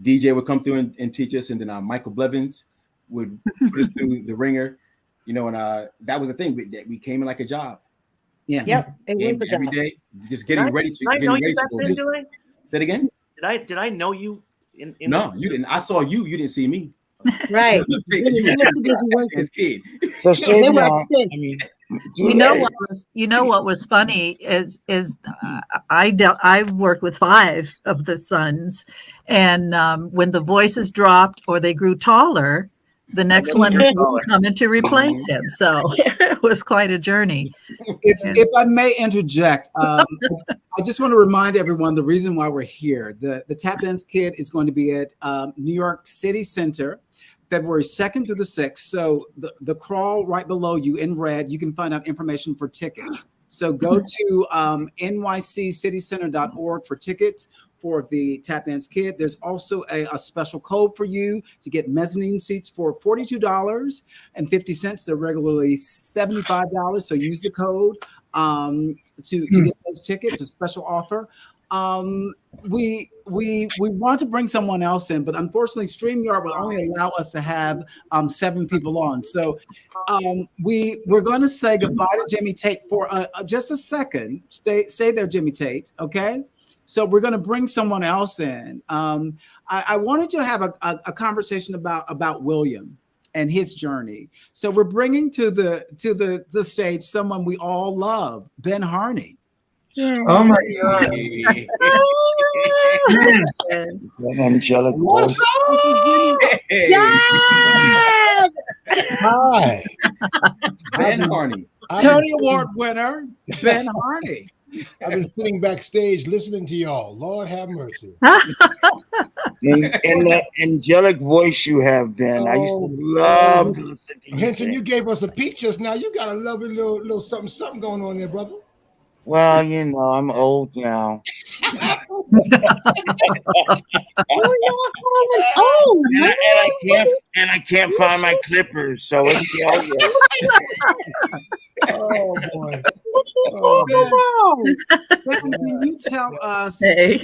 DJ would come through and teach us, and then Michael Blevins would put us through the ringer, you know, and that was the thing. We came in like a job. Yeah. Yep. Every day, just getting ready to go. Say it again. Did I know you? No, you didn't. I saw you. You didn't see me. Right. His kid. You know what was funny is I've worked with 5 of the sons, and when the voices dropped or they grew taller, the next one was coming to replace him. So it was quite a journey. If I may interject, I just want to remind everyone the reason why we're here. The Tap Dance Kid is going to be at New York City Center, February 2nd through the 6th. So the crawl right below you in red, you can find out information for tickets. So go to nyccitycenter.org for tickets for the Tap Dance Kid. There's also a special code for you to get mezzanine seats for $42.50. They're regularly $75. So use the code to get those tickets. A special offer. We want to bring someone else in, but unfortunately StreamYard will only allow us to have 7 people on. So we're going to say goodbye to Jimmy Tate for just a second. Stay there, Jimmy Tate. Okay. So we're going to bring someone else in. I wanted to have a conversation about William and his journey. So we're bringing to the stage someone we all love, Ben Harney. Yeah. Oh my God! Angelic. What's up? Hi, Ben Harney, Tony Award winner, Ben Harney. I've been sitting backstage listening to y'all. Lord have mercy. In that angelic voice you have, Ben. I used to love to listen to you. Henson, you gave us a peek just now. You got a lovely little something going on there, brother. Well, you know, I'm old now. And I can't find my clippers, so it's oh boy. Can you tell us? Hey.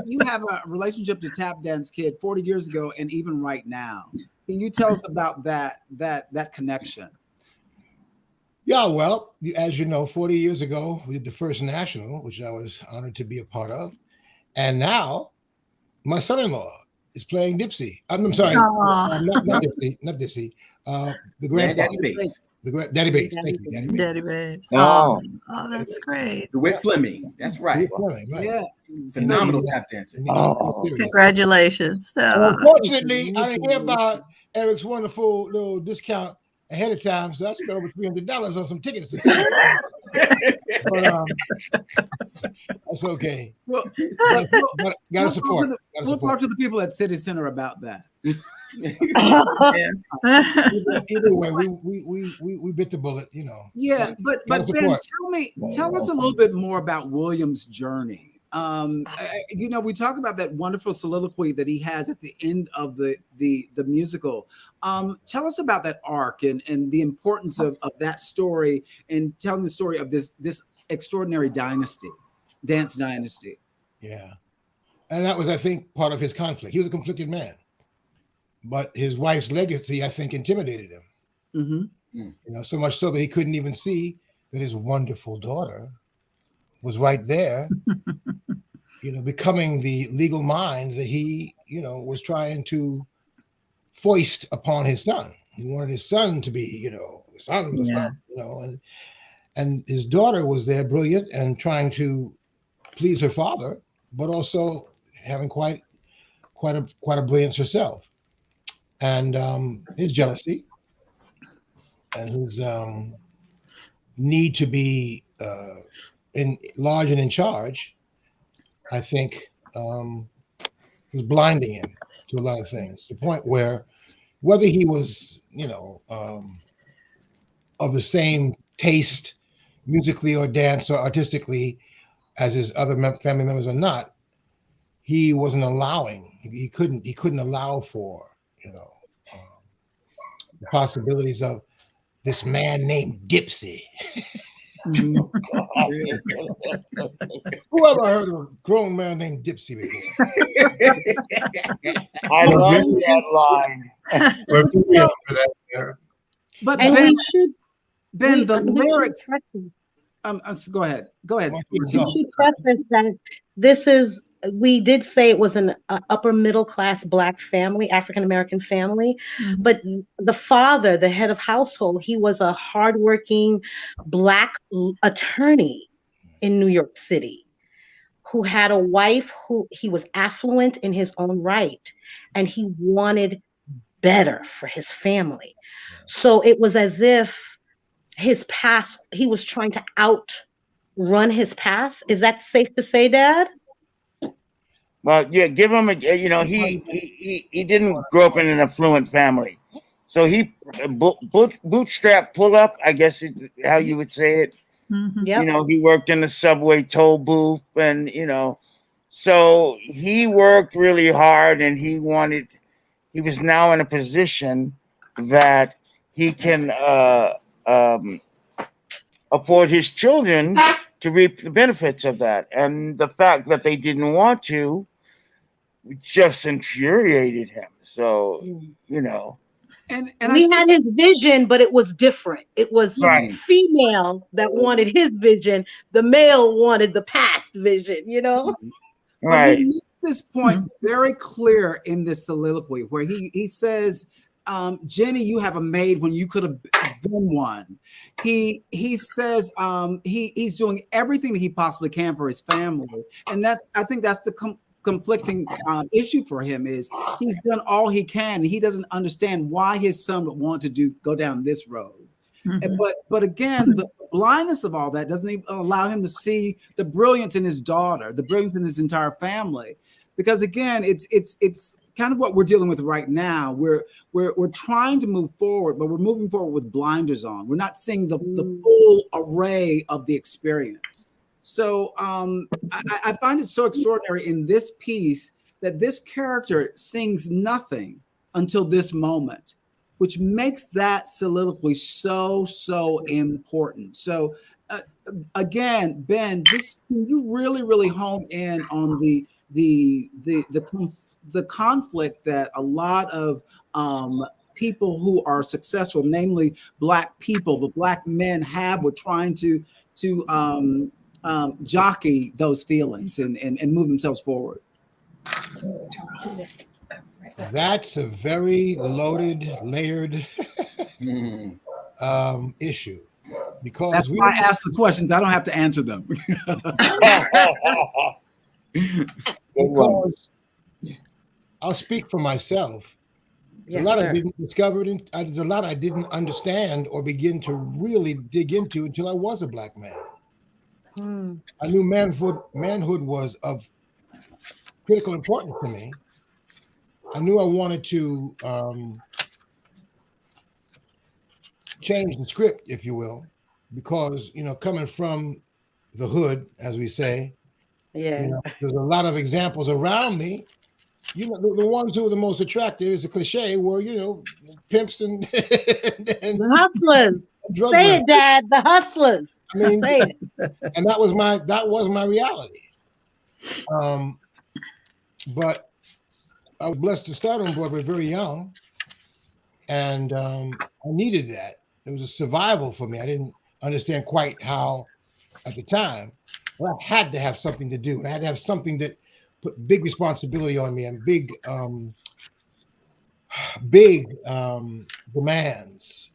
you have a relationship to Tap Dance Kid 40 years ago and even right now. Can you tell us about that connection? Yeah, well, as you know, 40 years ago, we did the first national, which I was honored to be a part of. And now my son-in-law is playing Dipsy. I'm sorry, not Dipsy. The grandpa, Daddy Bates. Daddy Bates. Thank you, Daddy Bates. Daddy Bates. Oh. Oh, that's great. DeWitt Fleming. That's right. Fleming, right. Yeah. Phenomenal tap dancer. Oh. Congratulations. Unfortunately, I didn't hear about Eric's wonderful little discount ahead of time, so I spent over $300 on some tickets to see it. But that's okay. Well, gotta support. We'll talk to the people at City Center about that. Either way, we bit the bullet, you know. Yeah, but Ben, tell us a little bit more about William's journey. You know, we talk about that wonderful soliloquy that he has at the end of the musical. Tell us about that arc and the importance of that story and telling the story of this extraordinary dance dynasty. Yeah, and that was, I think, part of his conflict. He was a conflicted man, but his wife's legacy, I think, intimidated him. Mm-hmm. You know, so much so that he couldn't even see that his wonderful daughter was right there, you know, becoming the legal mind that he, you know, was trying to foist upon his son. He wanted his son to be, you know, the son, you know, and his daughter was there, brilliant and trying to please her father, but also having quite a brilliance herself, and his jealousy and his need to be large and in charge, I think, was blinding him to a lot of things. To the point where, whether he was, you know, of the same taste, musically or dance or artistically, as his other family members or not, he wasn't allowing. He couldn't allow for, you know, the possibilities of this man named Dipsy. Who ever heard of a grown man named Dipsy before? I love that line. But Ben, the lyrics. Go ahead. We should preface that this is. We did say it was an upper middle class Black family, African American family, but the father, the head of household, he was a hardworking Black attorney in New York City who had a wife who he was affluent in his own right, and he wanted better for his family. So it was as if his past, he was trying to outrun his past. Is that safe to say, Dad? Well, yeah, give him you know, he didn't grow up in an affluent family. So he bootstrap pull up, I guess how you would say it. Mm-hmm. Yep. You know, he worked in the subway toll booth, and, you know, so he worked really hard, and he was now in a position that he can afford his children to reap the benefits of that. And the fact that they didn't want to just infuriated him. So, you know. And we had his vision, but it was different. It was female that wanted his vision. The male wanted the past vision, you know? Right. He makes this point very clear in this soliloquy where he says, Jenny, you have a maid when you could have been one. He says he's doing everything that he possibly can for his family, and I think that's the conflicting issue for him. Is he's done all he can. He doesn't understand why his son would want to go down this road. But again, the blindness of all that doesn't even allow him to see the brilliance in his daughter, the brilliance in his entire family. Because again, it's kind of what we're dealing with right now. We're trying to move forward, but we're moving forward with blinders on. We're not seeing the full array of the experience. So I find it so extraordinary in this piece that this character sings nothing until this moment, which makes that soliloquy so important. So again, Ben, just can you really hone in on the conflict that a lot of people who are successful, namely Black people, the Black men, have with trying to jockey those feelings and move themselves forward. That's a very loaded, layered issue, because That's why I ask the questions. I don't have to answer them. Because I'll speak for myself. There's a lot I didn't discover, there's a lot I didn't understand or begin to really dig into until I was a Black man. I knew manhood was of critical importance to me. I knew I wanted to change the script, if you will, because, you know, coming from the hood, as we say, you know, there's a lot of examples around me. You know, the ones who were the most attractive, is a cliche, were, you know, pimps and the hustlers. Drug Say runners. it, Dad. The hustlers. I mean, say it. And that was my reality. But I was blessed to start on Broadway very young, and I needed that. It was a survival for me. I didn't understand quite how at the time, but I had to have something to do, and I had to have something that put big responsibility on me and big demands,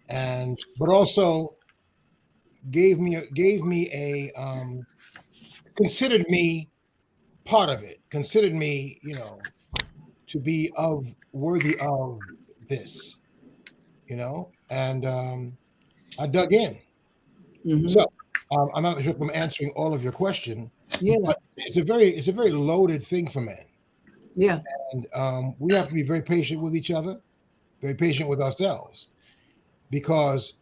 but also gave me a considered me part of it, considered me, you know, to be worthy of this, you know, and I dug in. So I'm not sure if I'm answering all of your question. Yeah, but it's a very loaded thing for men. Yeah, and we have to be very patient with each other, very patient with ourselves, because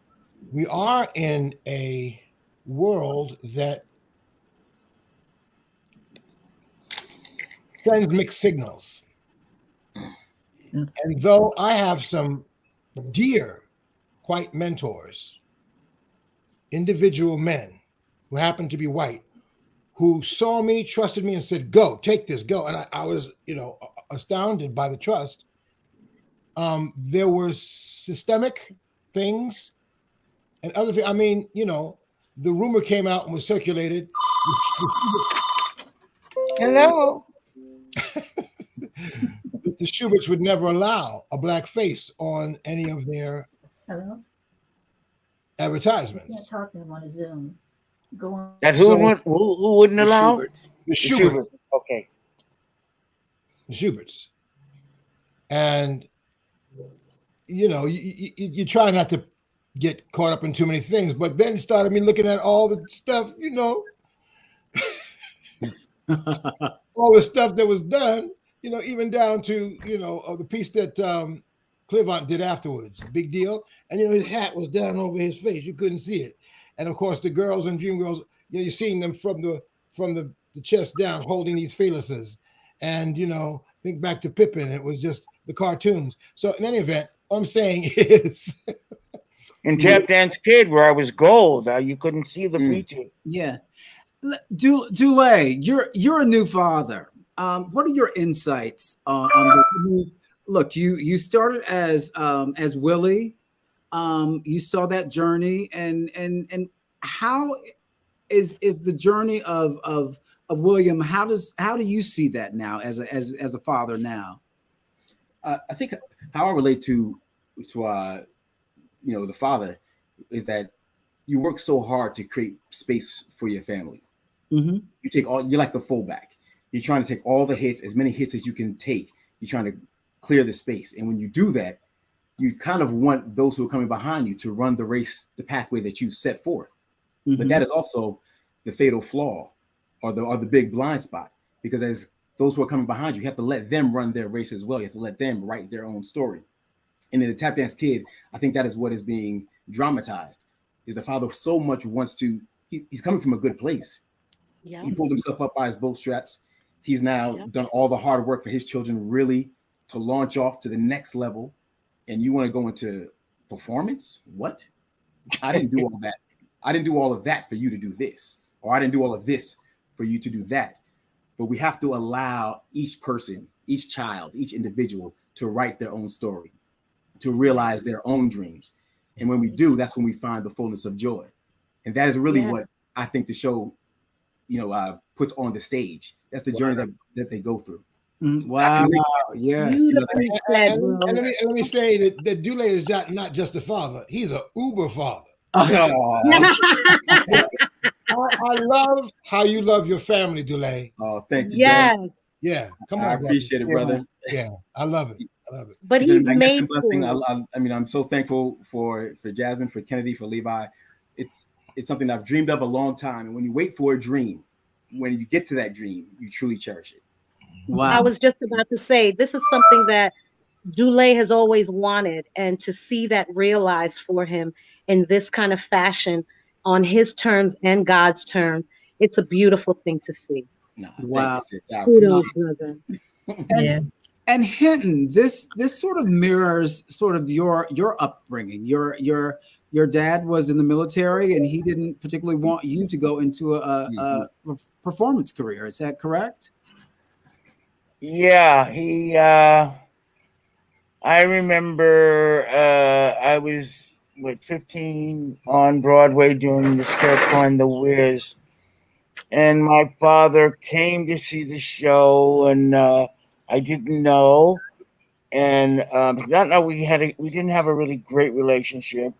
we are in a world that sends mixed signals. And though I have some dear white mentors, individual men who happen to be white, who saw me, trusted me, and said, "Go, take this, go." And I was, you know, astounded by the trust. There were systemic things and other things. I mean, you know, the rumor came out and was circulated. Hello. The Shuberts would never allow a Black face on any of their advertisements. Yeah, talking to them on a Zoom. Go on. That who wouldn't allow? The Shuberts. Okay. The Shuberts. And, you know, you try not to get caught up in too many things, but then it started me looking at all the stuff, you know, all the stuff that was done, you know, even down to, you know, the piece that Clivant did afterwards, big deal. And, you know, his hat was down over his face. You couldn't see it. And of course, the girls and dream girls, you know, you're seeing them from the chest down, holding these phalluses. And, you know, think back to Pippin. It was just the cartoons. So in any event, what I'm saying is, in Tap Dance Kid, where I was gold, you couldn't see the feature. Yeah, Dule, you're a new father. What are your insights on this? Look, you started as Willie. You saw that journey, and how is the journey of William? How do you see that now as a father now? I think how I relate to you know, the father is that you work so hard to create space for your family. Mm-hmm. You're like the fullback. You're trying to take all the hits, as many hits as you can take. You're trying to clear the space. And when you do that, you kind of want those who are coming behind you to run the race, the pathway that you set forth. Mm-hmm. But that is also the fatal flaw or the big blind spot, because as those who are coming behind you, you have to let them run their race as well. You have to let them write their own story. And in the Tap Dance Kid, I think that is what is being dramatized, is the father so much wants to, he's coming from a good place. Yeah. He pulled himself up by his bootstraps. He's now done all the hard work for his children really to launch off to the next level. And you want to go into performance? What? I didn't do all that. I didn't do all of that for you to do this, or I didn't do all of this for you to do that. But we have to allow each person, each child, each individual to write their own story, to realize their own dreams. And when we do, that's when we find the fullness of joy. And that is really what I think the show, you know, puts on the stage. That's the journey that they go through. Wow. Yes. Beautifully said, And bro. let me say that Dule is not just a father; he's an uber father. Oh, I love how you love your family, Dule. oh, thank you, Yes, Dad. Yeah, come I on, brother. appreciate it, brother. Yeah, I love it. I love it. but It's a he's magnificent made blessing. for it. I mean, I'm so thankful for Jasmine, for Kennedy, for Levi. It's something I've dreamed of a long time. And when you wait for a dream, when you get to that dream, you truly cherish it. I Wow. was just about to say, this is something that Dule has always wanted, and to see that realized for him in this kind of fashion on his terms and God's terms, it's a beautiful thing to see. No, Wow. thank you, sis. I Kudos, appreciate brother. Yeah. And Hinton, this sort of mirrors sort of your upbringing. Your dad was in the military, and he didn't particularly want you to go into a performance career. Is that correct? Yeah, he. I remember I was 15 on Broadway doing the Scarecrow and the Wiz, and my father came to see the show, and I didn't know, and not know we didn't have a really great relationship,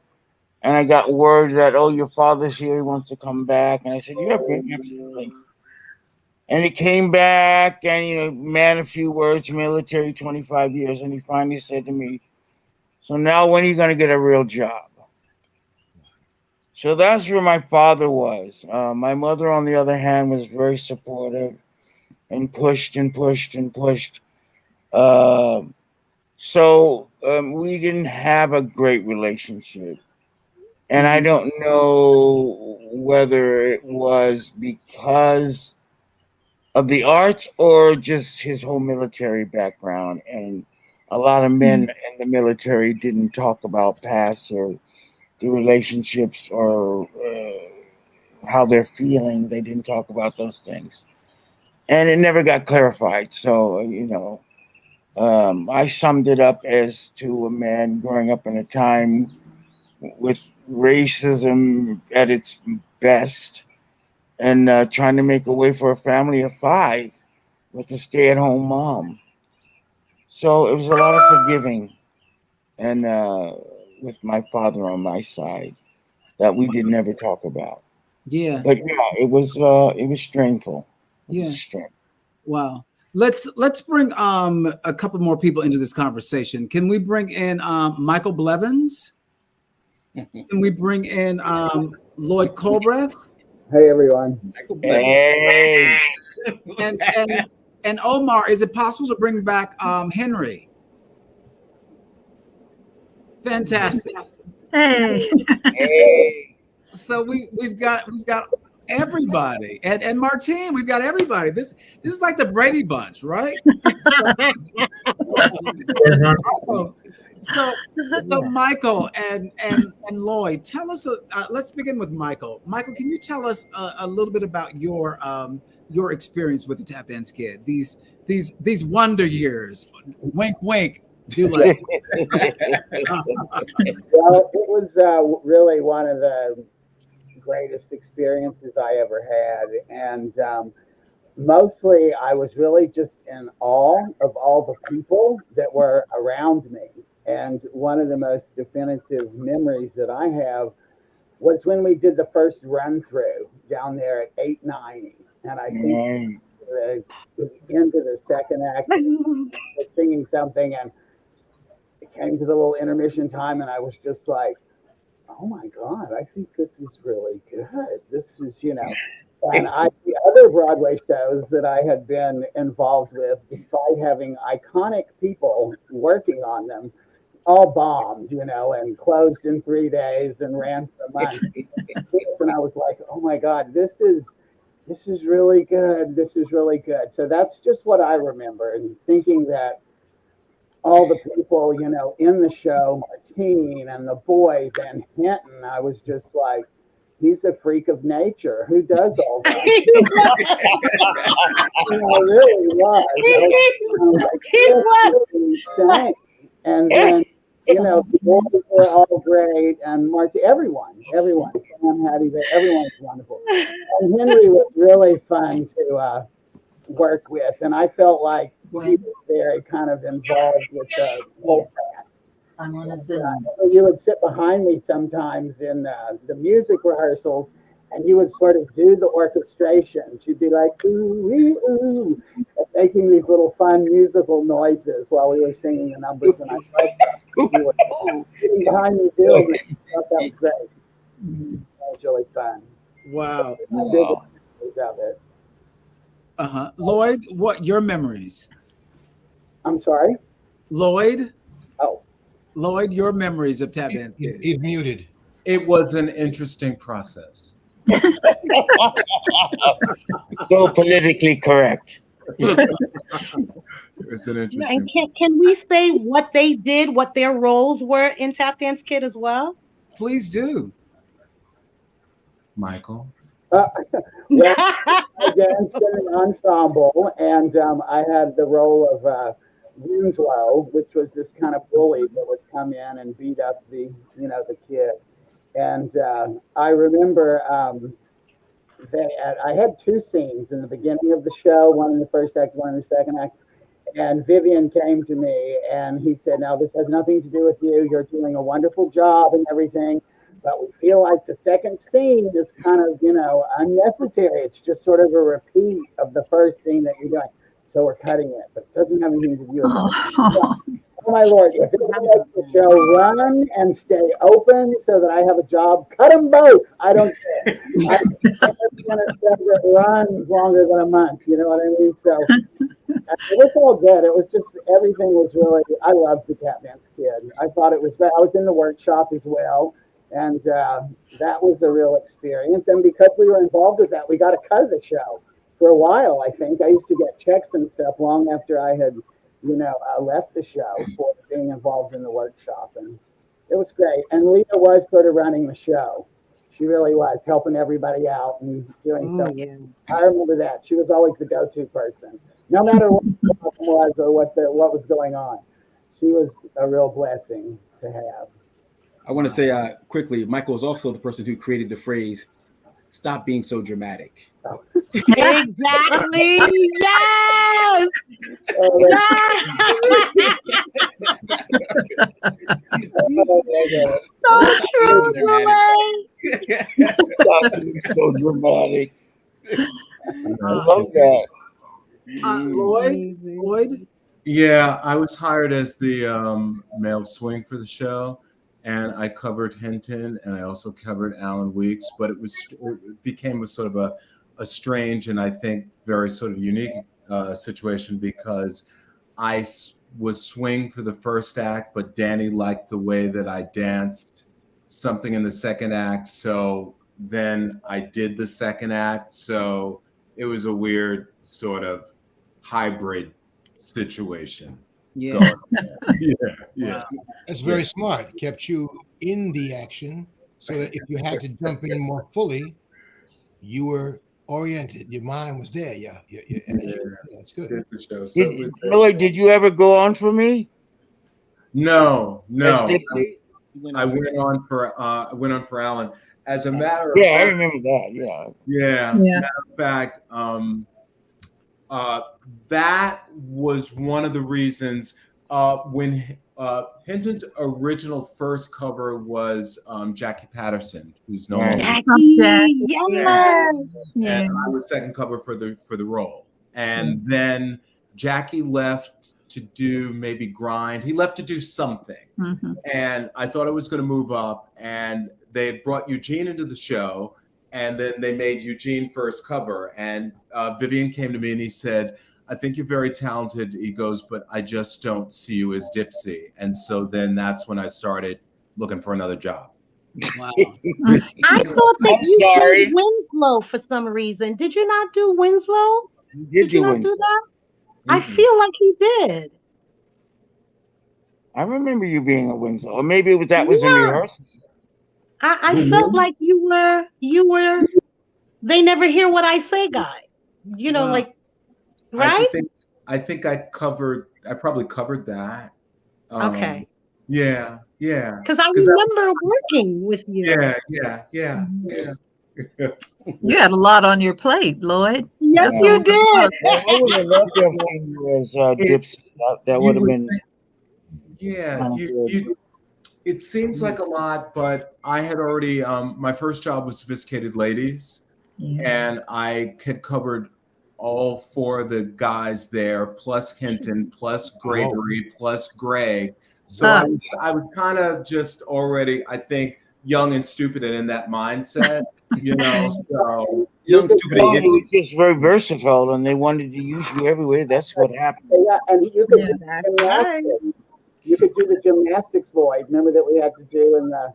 and I got word that, oh, your father's here, he wants to come back, and I said, yeah, absolutely. And he came back, and man, a few words, military, 25 years, and he finally said to me, so now when are you going to get a real job? So that's where my father was. My mother, on the other hand, was very supportive and pushed and pushed and pushed. So we didn't have a great relationship. And I don't know whether it was because of the arts or just his whole military background. And a lot of men in the military didn't talk about past or the relationships or how they're feeling. They didn't talk about those things. And it never got clarified. So, I summed it up as to a man growing up in a time with racism at its best and trying to make a way for a family of 5 with a stay-at-home mom. So it was a lot of forgiving, and with my father on my side, that we didn't ever talk about. Yeah. But yeah, it was strainful. Yeah. Wow. Let's bring a couple more people into this conversation. Can we bring in Michael Blevins? Can we bring in Lloyd Colbreth? Hey everyone. Hey. And Omar, is it possible to bring back Henry? Fantastic. Hey. Hey. So we've got everybody, and Martine, we've got everybody. This is like the Brady Bunch, right? So Michael and Lloyd, tell us. Let's begin with Michael. Michael, can you tell us a little bit about your experience with the Tap Dance Kid? These wonder years. Wink, wink. Do like. Well, it was really one of the greatest experiences I ever had, and mostly I was really just in awe of all the people that were around me. And one of the most definitive memories that I have was when we did the first run through down there at 890, and I think the end of the second act, singing something, and it came to the little intermission time, and I was just like, oh my God, I think this is really good. This is, and the other Broadway shows that I had been involved with, despite having iconic people working on them, all bombed, and closed in 3 days and ran for months. And I was like, oh my God, this is really good. This is really good. So that's just what I remember, and thinking that all the people, in the show, Martine and the boys and Hinton, I was just like, he's a freak of nature. Who does all that? I really was. He was insane. And then, the boys were all great, and Martine, everyone, Sam, Hattie, everyone was wonderful. And Henry was really fun to work with, and I felt like he was very kind of involved with the whole cast. I'm on a Zoom. You would sit behind me sometimes in the music rehearsals, and you would sort of do the orchestration. You'd be like, ooh, wee, ooh, making these little fun musical noises while we were singing the numbers. And I loved that. You were sitting behind me doing it. I thought that was great. That was really fun. Wow. Big of it. Lloyd, what your memories? I'm sorry? Lloyd? Oh. Lloyd, your memories of Tap Dance Kid. He's muted. It was an interesting process. So politically correct. It was an And interesting. can we say what they did, what their roles were in Tap Dance Kid as well? Please do. Michael. Well, I danced in an ensemble, and I had the role of Winslow, which was this kind of bully that would come in and beat up the kid. And I remember I had two scenes in the beginning of the show, one in the first act, one in the second act. And Vivian came to me and he said, now this has nothing to do with you. You're doing a wonderful job and everything, but we feel like the second scene is kind of, unnecessary. It's just sort of a repeat of the first scene that you're doing. So we're cutting it, but it doesn't have anything to do with it. Oh my Lord, if it makes the show run and stay open so that I have a job, cut them both. I don't care. I'm going to show that runs longer than a month. You know what I mean? So it was all good. It was just, everything was really, I loved the Tap Dance Kid. I thought it was, I was in the workshop as well. And that was a real experience. And because we were involved with that, we got a cut of the show for a while, I think. I used to get checks and stuff long after I had left the show for being involved in the workshop, and it was great. And Leah was sort of running the show. She really was helping everybody out and doing so. Yeah. I remember that. She was always the go-to person, no matter what the problem was or what was going on. She was a real blessing to have. I want to say quickly, Michael is also the person who created the phrase, "Stop being so dramatic." Oh. Exactly. Yes. So true, So dramatic. I love that. Lloyd? Yeah, I was hired as the male swing for the show, and I covered Hinton, and I also covered Alan Weeks. But it became a sort of a strange and I think very sort of unique situation, because I was swing for the first act, but Danny liked the way that I danced something in the second act. So then I did the second act. So it was a weird sort of hybrid situation. Yeah. Yeah. That's very smart. Kept you in the action so that if you had to jump in more fully, you were oriented. Your mind was there. Yeah. That's good. Lloyd, did you ever go on for me? No. I went on for Alan. As a matter of fact, I remember that. Yeah. Matter of fact, that was one of the reasons when Hinton's original first cover was Jackie Patterson, who's no longer. And I was second cover for the role. And then Jackie left to do maybe grind. He left to do something. Mm-hmm. And I thought I was going to move up. And they had brought Eugene into the show. And then they made Eugene first cover. And Vivian came to me and he said, I think you're very talented. He goes, but I just don't see you as Dipsy. And so then that's when I started looking for another job. Wow. I thought that you did Winslow for some reason. Did you not do Winslow? Did you not do that? Mm-hmm. I feel like he did. I remember you being a Winslow. Or maybe it was that was in rehearsal. I felt like you were they never hear what I say guy. Like right? I think I probably covered that. Okay. Yeah. Because I remember working with you. Yeah. You had a lot on your plate, Lloyd. Yeah. Yes, That's you all. did. I would have loved to have seen you as Dipsy. That would have been. Yeah, it seems like a lot, but I had already my first job was Sophisticated Ladies, and I had covered all 4 of the guys there, plus Hinton, plus Gregory, plus Greg. So I was kind of just already, I think, young and stupid and in that mindset, you know. So young, stupid, and you were just very versatile, and they wanted to use you everywhere. That's what happened. Yeah, and you could do gymnastics. You could do the gymnastics, Lloyd. Remember that we had to do in the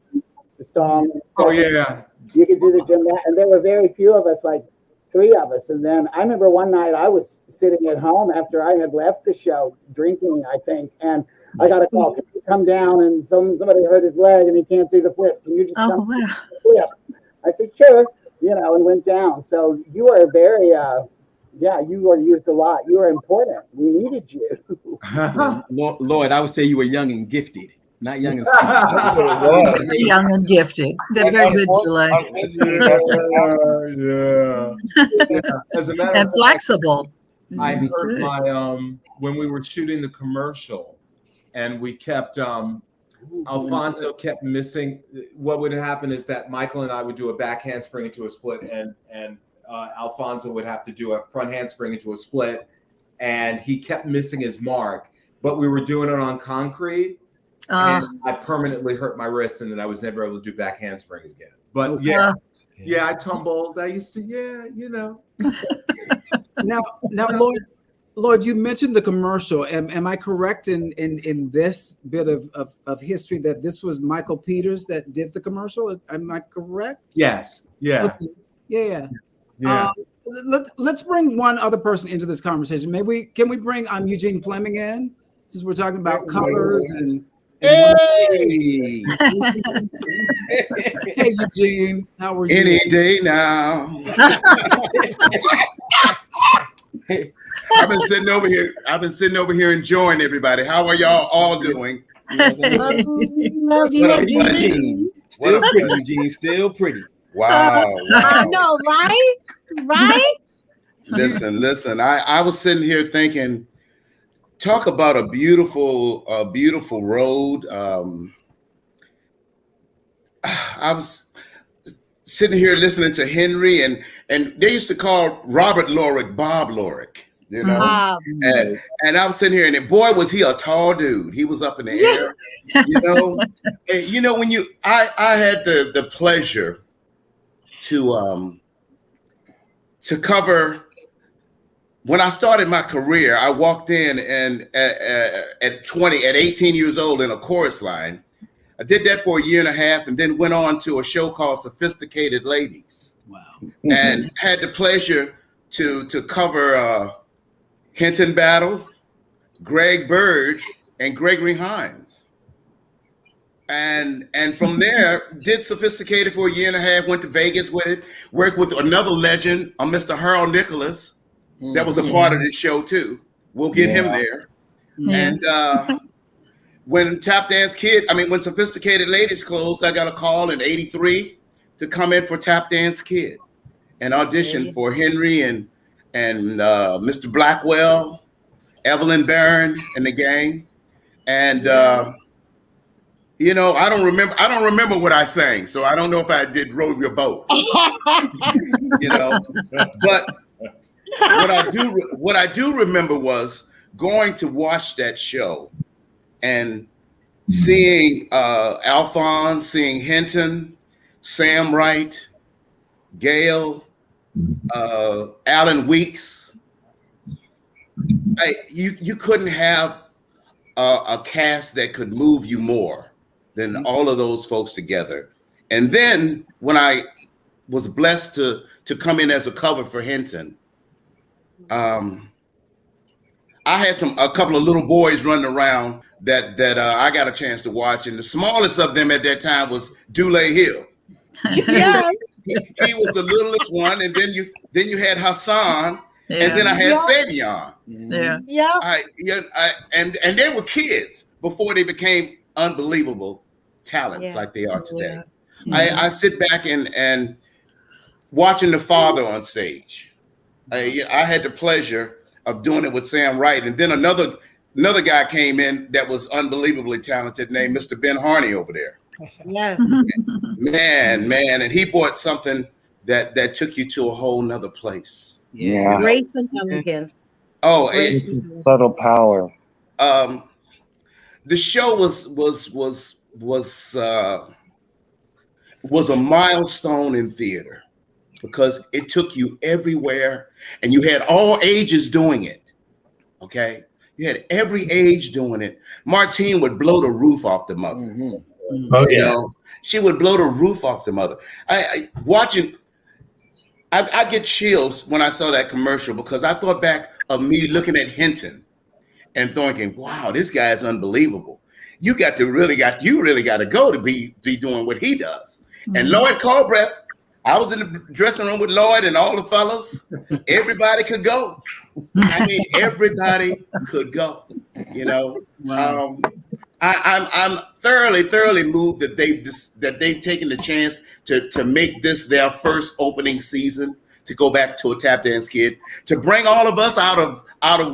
song. Oh yeah. You could do the gymnastics, and there were very few of us, like 3 of us. And then I remember one night I was sitting at home after I had left the show, drinking, I think, and I got a call. Can you come down? And somebody hurt his leg and he can't do the flips. Can you just come do the flips? I said, sure, you know, and went down. So you were very, you were used a lot. You were important. We needed you. Lloyd, I would say you were young and gifted, not young and stupid. Very young and gifted. They're very good, July. As a matter And of fact, flexible. I heard my when we were shooting the commercial, and we kept Alfonso kept missing. What would happen is that Michael and I would do a back handspring into a split, and Alfonso would have to do a front handspring into a split, and he kept missing his mark. But we were doing it on concrete, and I permanently hurt my wrist, and then I was never able to do back handsprings again. But I tumbled. I used to, you know. Now, Lloyd, you mentioned the commercial. Am I correct in this bit of history that this was Michael Peters that did the commercial? Am I correct? Yes. Yeah. Okay. Yeah. Let's bring one other person into this conversation. Can we bring Eugene Fleming in, since we're talking about covers and hey, Eugene, how are you? Any day now. I've been sitting over here enjoying everybody. How are y'all all doing? Love you, Eugene. Still pretty, Eugene. Still pretty. Wow. I know, right? Right? Listen. I was sitting here thinking, talk about a beautiful road. I was sitting here listening to Henry, and they used to call Robert Lorick Bob Lorick, you know. And I was sitting here, and boy, was he a tall dude. He was up in the air, you know. And, you know, when I had the pleasure to cover. When I started my career, I walked in and at 18 years old in a chorus line. I did that for a year and a half, and then went on to a show called Sophisticated Ladies. Wow. And had the pleasure to cover Hinton Battle, Greg Bird, and Gregory Hines. And from there, did Sophisticated for a year and a half, went to Vegas with it, worked with another legend, Mr. Harold Nicholas. That was a part of the show too. We'll get him there. And when when Sophisticated Ladies closed, I got a call in '83 to come in for Tap Dance Kid and audition for Henry and Mr. Blackwell, Evelyn Barron, and the gang. And you know, I don't remember what I sang, so I don't know if I did Row Your Boat. You know, but what I do remember was going to watch that show and seeing Alphonse, seeing Hinton, Sam Wright, Gail, Alan Weeks. You couldn't have a cast that could move you more than all of those folks together. And then when I was blessed to come in as a cover for Hinton, I had a couple of little boys running around that I got a chance to watch, and the smallest of them at that time was Dule Hill. Yes. He was the littlest one, and then you had Hassan, and then I had Savion. And they were kids before they became unbelievable talents like they are today. I sit back and watching the father on stage. I had the pleasure of doing it with Sam Wright, and then another guy came in that was unbelievably talented, named Mr. Ben Harney over there. Yeah. Man, and he brought something that took you to a whole nother place. Yeah. Grace and elegance. Oh, subtle power. The show was a milestone in theater because it took you everywhere, and you had all ages doing it. Okay, you had every age doing it. Martine would blow the roof off the mother. Oh, You yeah. know, she would blow the roof off the mother. I get chills when I saw that commercial because I thought back of me looking at Hinton and thinking, "Wow, this guy is unbelievable. You really got to go to be doing what he does." And Lloyd Callbreath, I was in the dressing room with Lloyd and all the fellas. Everybody could go. I mean, everybody could go. You know, I'm thoroughly moved that they've taken the chance to make this their first opening season, to go back to a tap dance kid, to bring all of us out of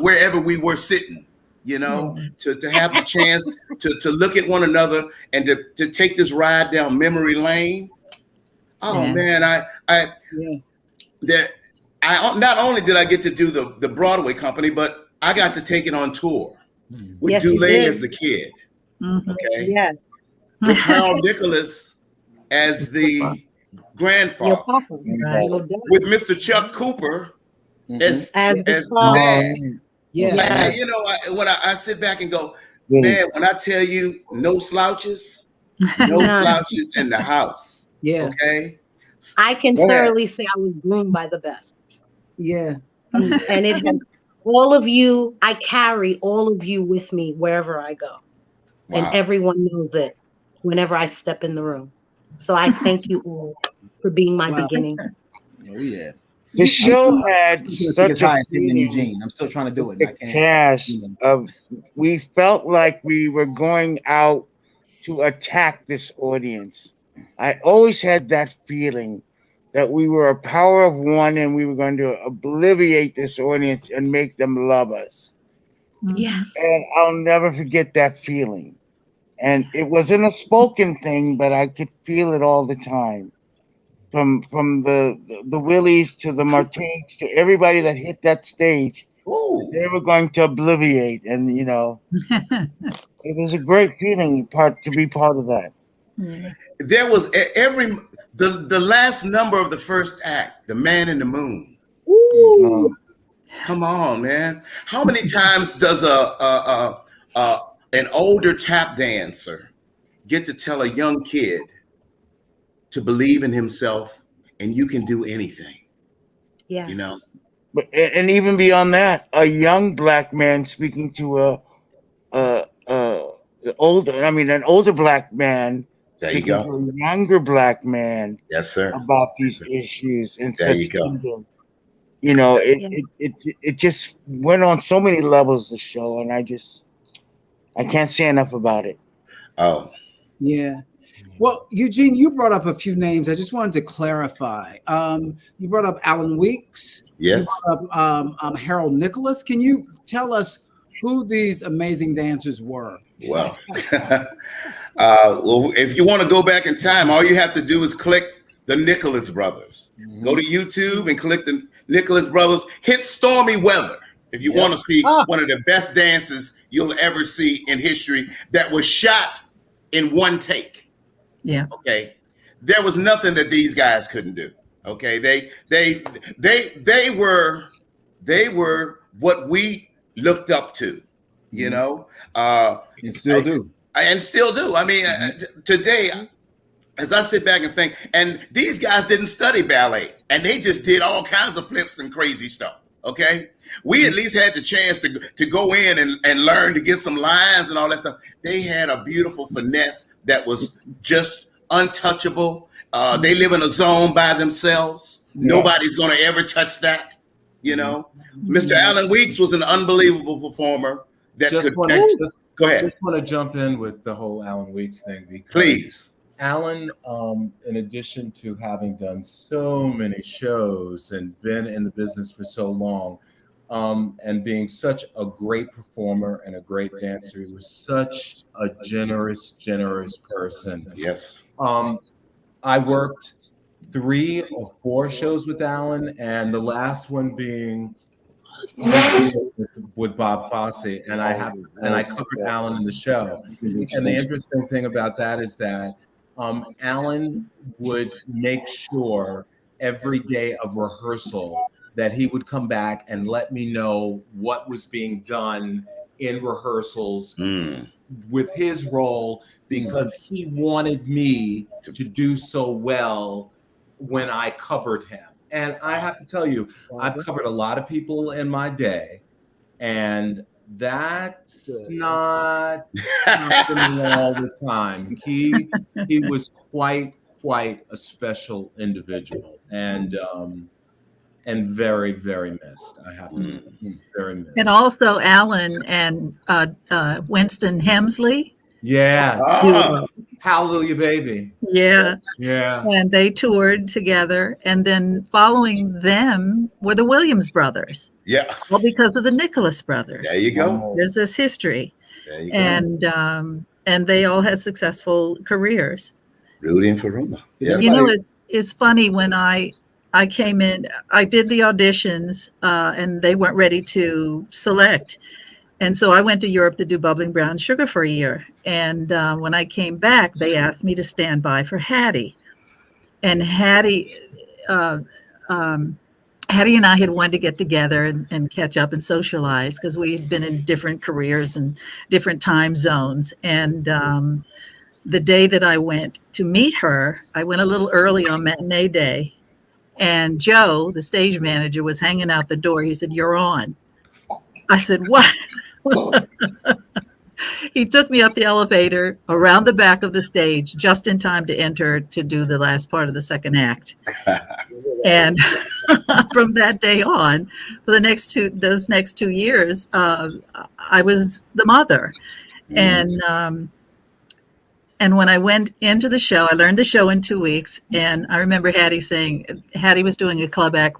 wherever we were sitting, you know, to have the chance to look at one another and to take this ride down memory lane. Oh man, I not only did I get to do the Broadway company, but I got to take it on tour with Yes, you Dulé did. as the kid. Okay. Yes. With Harold Nicholas as the grandfather. Your papa. Right. With Mr. Chuck Cooper as the dad. Yeah. You know, when I sit back and go, Really? man, when I tell you no slouches in the house. Yeah. Okay. I can Go ahead. thoroughly say I was groomed by the best. Yeah. And it has all of you, I carry all of you with me wherever I go. Wow. And everyone knows it whenever I step in the room. So I thank you all for being my beginning. Oh yeah. The show had I'm still such a in feeling. Eugene. I'm still trying to do it. The I can't. cast of we felt like we were going out to attack this audience. I always had that feeling that we were a power of one and we were going to obliviate this audience and make them love us. Yes. And I'll never forget that feeling. And it wasn't a spoken thing, but I could feel it all the time. From the Willies to the Martins to everybody that hit that stage, they were going to obliviate. And you know, it was a great feeling to be part of that. There was the last number of the first act, The Man in the Moon. Come on, man. How many times does an older tap dancer get to tell a young kid to believe in himself and you can do anything? Yeah. You know? But and even beyond that, a young black man speaking to an older black man. There you speaking go. to a younger black man. Yes, sir. About these issues and There such you go. tender. You know, it just went on so many levels, the show, and I can't say enough about it. Oh. Yeah. Well, Eugene, you brought up a few names. I just wanted to clarify. You brought up Alan Weeks. Yes. You brought up Harold Nicholas. Can you tell us who these amazing dancers were? Well, well, if you want to go back in time, all you have to do is click the Nicholas Brothers. Go to YouTube and click the Nicholas Brothers. Hit Stormy Weather if you want to see one of the best dances you'll ever see in history that was shot in one take. Yeah. Okay. There was nothing that these guys couldn't do. Okay. They were what we looked up to, you know, and still do. And still do. I mean, today, as I sit back and think, and these guys didn't study ballet, and they just did all kinds of flips and crazy stuff. Okay, we at least had the chance to go in and learn to get some lines and all that stuff. They had a beautiful finesse that was just untouchable. They live in a zone by themselves. Nobody's going to ever touch that. You know, Mr. Alan Weeks was an unbelievable performer. Go ahead. Just want to jump in with the whole Alan Weeks thing. Because, Please. Alan, in addition to having done so many shows and been in the business for so long, and being such a great performer and a great dancer, he was such a generous person. Yes. I worked 3 or 4 shows with Alan, and the last one being with Bob Fosse, and I covered Alan in the show. And the interesting thing about that is that Alan would make sure every day of rehearsal that he would come back and let me know what was being done in rehearsals with his role, because he wanted me to do so well when I covered him. And I have to tell you, I've covered a lot of people in my day, and that's not happening all the time. He was quite a special individual, and very, very missed. I have to say, very missed. And also Alan and Winston Hemsley. Yeah. Hallelujah, Baby. Yeah. Yeah. And they toured together. And then following them were the Williams brothers. Yeah. Well, because of the Nicholas brothers. There you go. There's this history. There you go. And they all had successful careers. Rudy and Faruma. Yes. You know, it's funny when I came in, I did the auditions and they weren't ready to select. And so I went to Europe to do Bubbling Brown Sugar for a year. And when I came back, they asked me to stand by for Hattie. And Hattie and I had wanted to get together and catch up and socialize, because we had been in different careers and different time zones. And the day that I went to meet her, I went a little early on matinee day. And Joe, the stage manager, was hanging out the door. He said, "You're on." I said, "What?" He took me up the elevator around the back of the stage just in time to enter to do the last part of the second act. And from that day on, for those next 2 years, I was the mother. And when I went into the show, I learned the show in 2 weeks. And I remember Hattie Hattie was doing a club act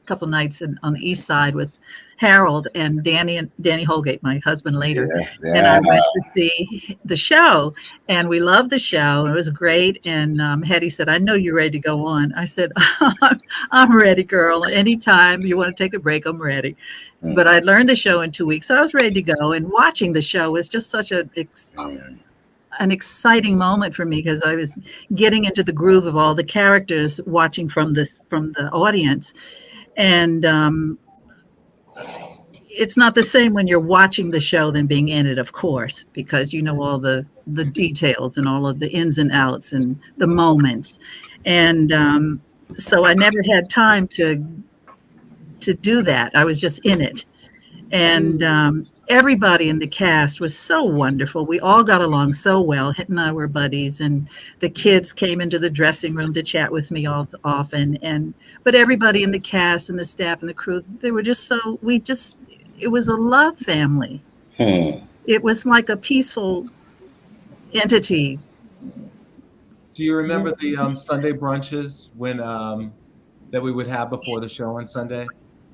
couple nights on the East Side with Harold and Danny Holgate, my husband later. Yeah. And I went to see the show, and we loved the show. It was great. And Hattie said, "I know you're ready to go on." I said, "I'm ready, girl. Anytime you want to take a break, I'm ready." But I learned the show in 2 weeks. So I was ready to go. And watching the show was just such an exciting moment for me, because I was getting into the groove of all the characters, watching from the audience. And it's not the same when you're watching the show than being in it, of course, because you know all the details and all of the ins and outs and the moments. And so I never had time to do that. I was just in it. And everybody in the cast was so wonderful. We all got along so well. Hit and I were buddies, and the kids came into the dressing room to chat with me often. But everybody in the cast and the staff and the crew, they were just it was a love family. It was like a peaceful entity. Do you remember the Sunday brunches when that we would have before the show on Sunday?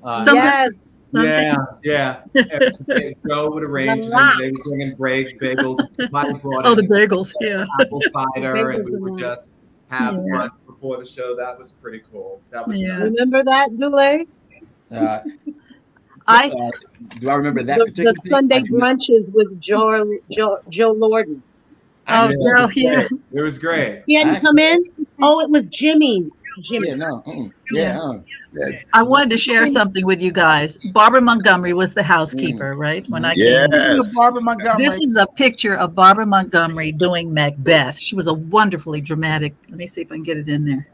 Yes. Yeah. And Joe would arrange them. They would bring in bagels. Somebody brought the bagels, yeah. Apple cider, and we would just have brunch before the show. That was pretty cool. That was nice. Remember that, Dule? Do I remember that particular the Sunday brunches with Joe Lorden? Oh, yeah. It was great. He hadn't come in? Oh, it was Jimmy. Yeah, no. I wanted to share something with you guys. Barbara Montgomery was the housekeeper, right? When I came in. Barbara Montgomery. This is a picture of Barbara Montgomery doing Macbeth. She was a wonderfully dramatic. Let me see if I can get it in there.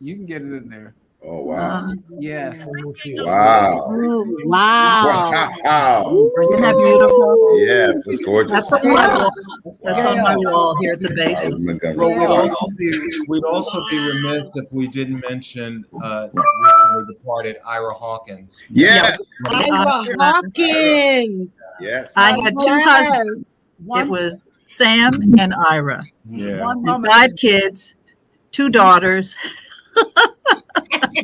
You can get it in there. Oh, wow. Yes. Wow. Oh, wow. Wow. Isn't that beautiful? Yes, it's gorgeous. That's on my wall. That's on my wall here at the base. Well, we'd also be remiss if we didn't mention recently departed Ira Hawkins. Yes. Ira Hawkins. Yes. I had 2 husbands. It was Sam and Ira. Yeah. One And moment. 5 kids, 2 daughters.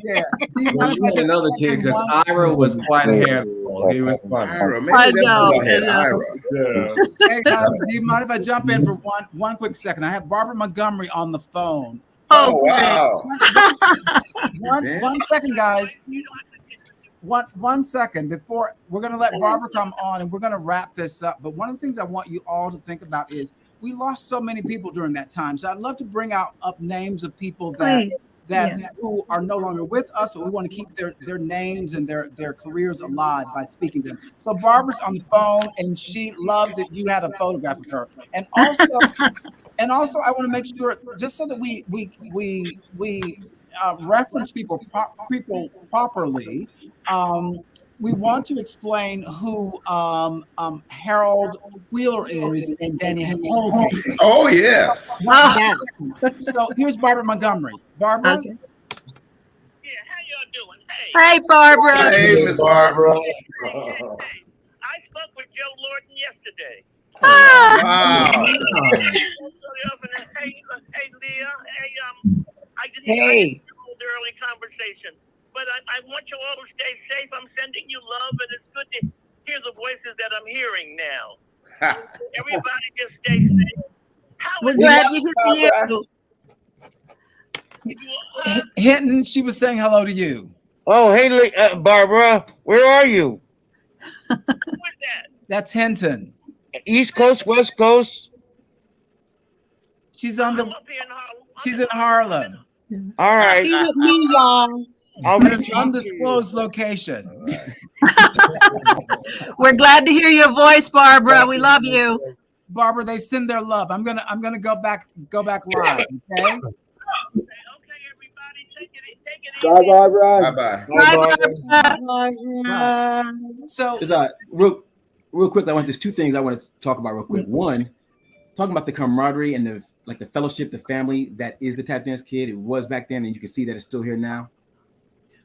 Yeah. Do you Well, mind you if I had another just kid because one- Ira was quite a handful. He was funny. Ira, maybe I that's know, what I had. I know. Ira. Yeah. Hey guys, do you mind if I jump in for one quick second? I have Barbara Montgomery on the phone. Oh, Oh, wow. One second, guys. One second before we're going to let Barbara come on and we're going to wrap this up. But one of the things I want you all to think about is we lost so many people during that time. So I'd love to bring up names of people that who are no longer with us, but we want to keep their names and their careers alive by speaking to them. So Barbara's on the phone and she loves that you had a photograph of her. And also I want to make sure, just so that we reference people properly. We want to explain who Harold Wheeler is and Danny Holgate. Oh, yes. So here's Barbara Montgomery. Barbara? Okay. Hey, Barbara. Hey, Miss Barbara. I spoke with Joe Lorden yesterday. Wow. Hey, Leah. I didn't Hey. hold the early conversation, but I want you all to stay safe. I'm sending you love, and it's good to hear the voices that I'm hearing now. Everybody just stay safe. We're glad you hear you. Hinton, she was saying hello to you. Oh, hey, Barbara, where are you? That's Hinton. East Coast, West Coast? She's she's in Harlem. All right. Be with me, y'all. I'll An reach out to you. undisclosed location. We're glad to hear your voice, Barbara. We love you. Barbara, they send their love. I'm gonna go back live. Okay. Bye, Barbara. Bye-bye. So real quick, there's 2 things I want to talk about real quick. One, talking about the camaraderie and the fellowship, the family that is the Tap Dance Kid. It was back then, and you can see that it's still here now.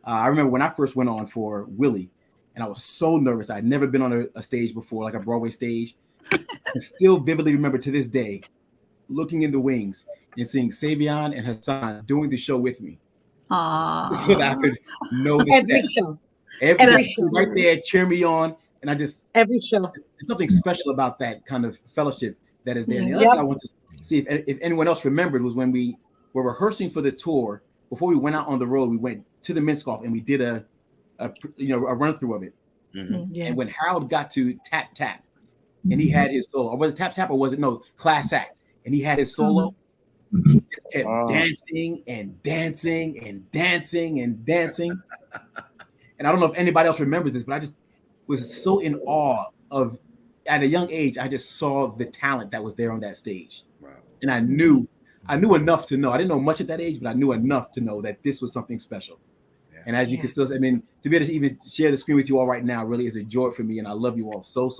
I remember when I first went on for Willie, and I was so nervous. I'd never been on a stage before, like a Broadway stage. I still vividly remember to this day looking in the wings and seeing Savion and Hassan doing the show with me. Aww. So that I could know the Every step. show. Every show right there, cheer me on. And I just, every show. It's something special about that kind of fellowship that is there. And the other Yep. thing I want to see if anyone else remembered was when we were rehearsing for the tour. Before we went out on the road, we went to the Minskoff and we did a run through of it. Mm-hmm. Yeah. And when Harold got to Tap Tap, and he had his solo, or was it Tap Tap or was it Class Act? And he had his solo. He just kept dancing and dancing and dancing and dancing. And I don't know if anybody else remembers this, but I just was so in awe of, at a young age, I just saw the talent that was there on that stage. Wow. And I knew enough to know. I didn't know much at that age, but I knew enough to know that this was something special. Yeah. And as you can still, to be able to even share the screen with you all right now really is a joy for me. And I love you all so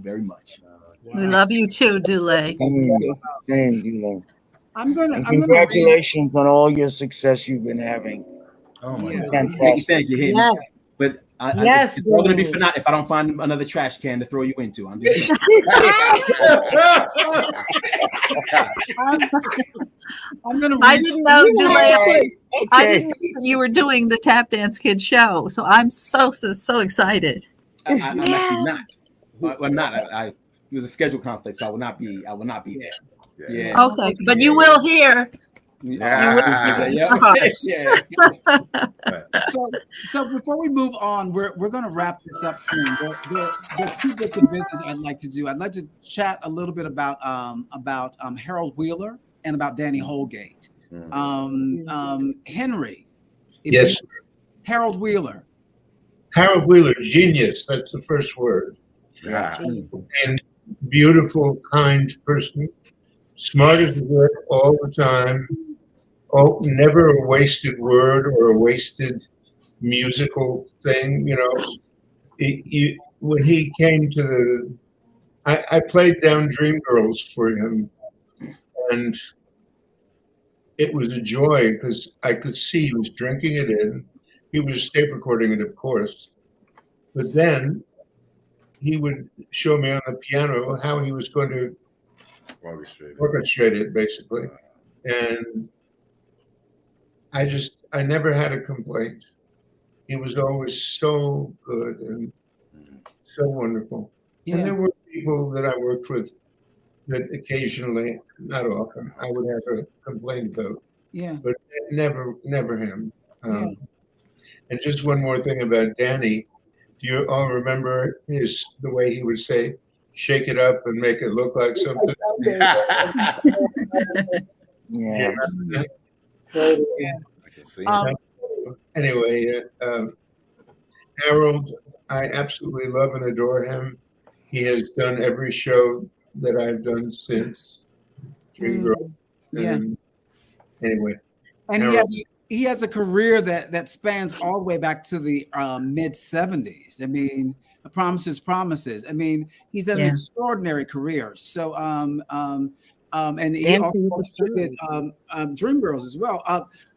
very much. Wow. We love you too, Dule. Congratulations on all your success you've been having. Oh my God. Fantastic. Thank you. Yes. But Yes, it's all going to be for naught if I don't find another trash can to throw you into. I'm just. I'm gonna. I didn't know, Dule. Okay. I didn't know you were doing the Tap Dance Kid show, so I'm so excited. I'm actually not. I'm not. It was a schedule conflict, so I will not be there. Yeah. Okay, but you will hear. So before we move on, we're going to wrap this up soon. There are 2 bits of business I'd like to do. I'd like to chat a little bit about Harold Wheeler and about Danny Holgate. Henry. Yes. Harold Wheeler. Harold Wheeler, genius. That's the first word. Yeah. And beautiful, kind person. Smart as a whip all the time. Oh, never a wasted word or a wasted musical thing. You know, when he came to I played down Dreamgirls for him, and it was a joy because I could see he was drinking it in. He was tape recording it, of course, but then he would show me on the piano how he was going to orchestrated basically. And I never had a complaint. He was always so good and so wonderful. Yeah. And there were people that I worked with that occasionally, not often, I would have a complaint about. Yeah. But never him. Yeah. And just one more thing about Danny. Do you all remember the way he would say, "Shake it up and make it look like something"? Yeah. I can see it. Anyway, Harold, I absolutely love and adore him. He has done every show that I've done since Dreamgirl. Yeah. Anyway, And Harold, he has a career that spans all the way back to the mid 70s. I mean, Promises. I mean, he's had an extraordinary career. So and he also did Dreamgirls as well.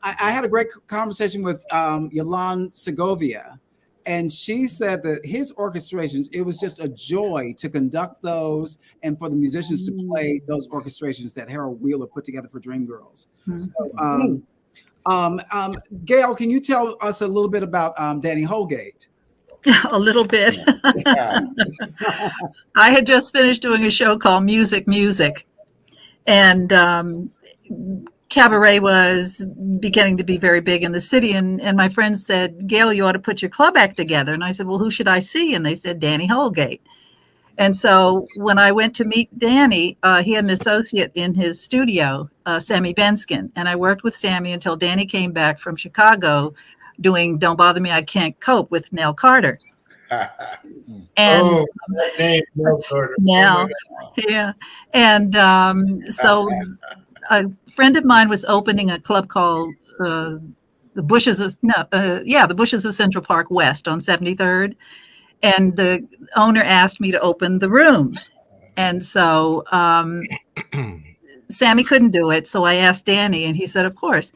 I had a great conversation with Yolande Segovia, and she said that his orchestrations, it was just a joy to conduct those and for the musicians to play those orchestrations that Harold Wheeler put together for Dreamgirls. So, Gail, can you tell us a little bit about Danny Holgate? A little bit. I had just finished doing a show called Music. And cabaret was beginning to be very big in the city. And my friends said, Gail, you ought to put your club act together. And I said, well, who should I see? And they said, Danny Holgate. And so when I went to meet Danny, he had an associate in his studio, Sammy Benskin. And I worked with Sammy until Danny came back from Chicago doing Don't Bother Me, I Can't Cope with Nell Carter. And that name, Nell Carter. Now, yeah. And so a friend of mine was opening a club called the Bushes of Central Park West on 73rd. And the owner asked me to open the room. And so Sammy couldn't do it. So I asked Danny, and he said, of course.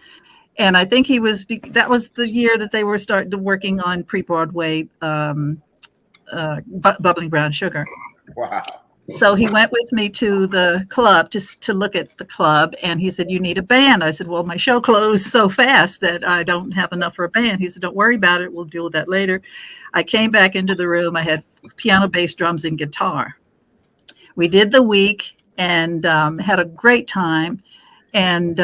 And I think that was the year that they were working on pre-Broadway Bubbling Brown Sugar. Wow. So he went with me to the club to look at the club, and he said, you need a band. I said, well, my show closed so fast that I don't have enough for a band. He said, don't worry about it. We'll deal with that later. I came back into the room. I had piano, bass, drums, and guitar. We did the week and had a great time. And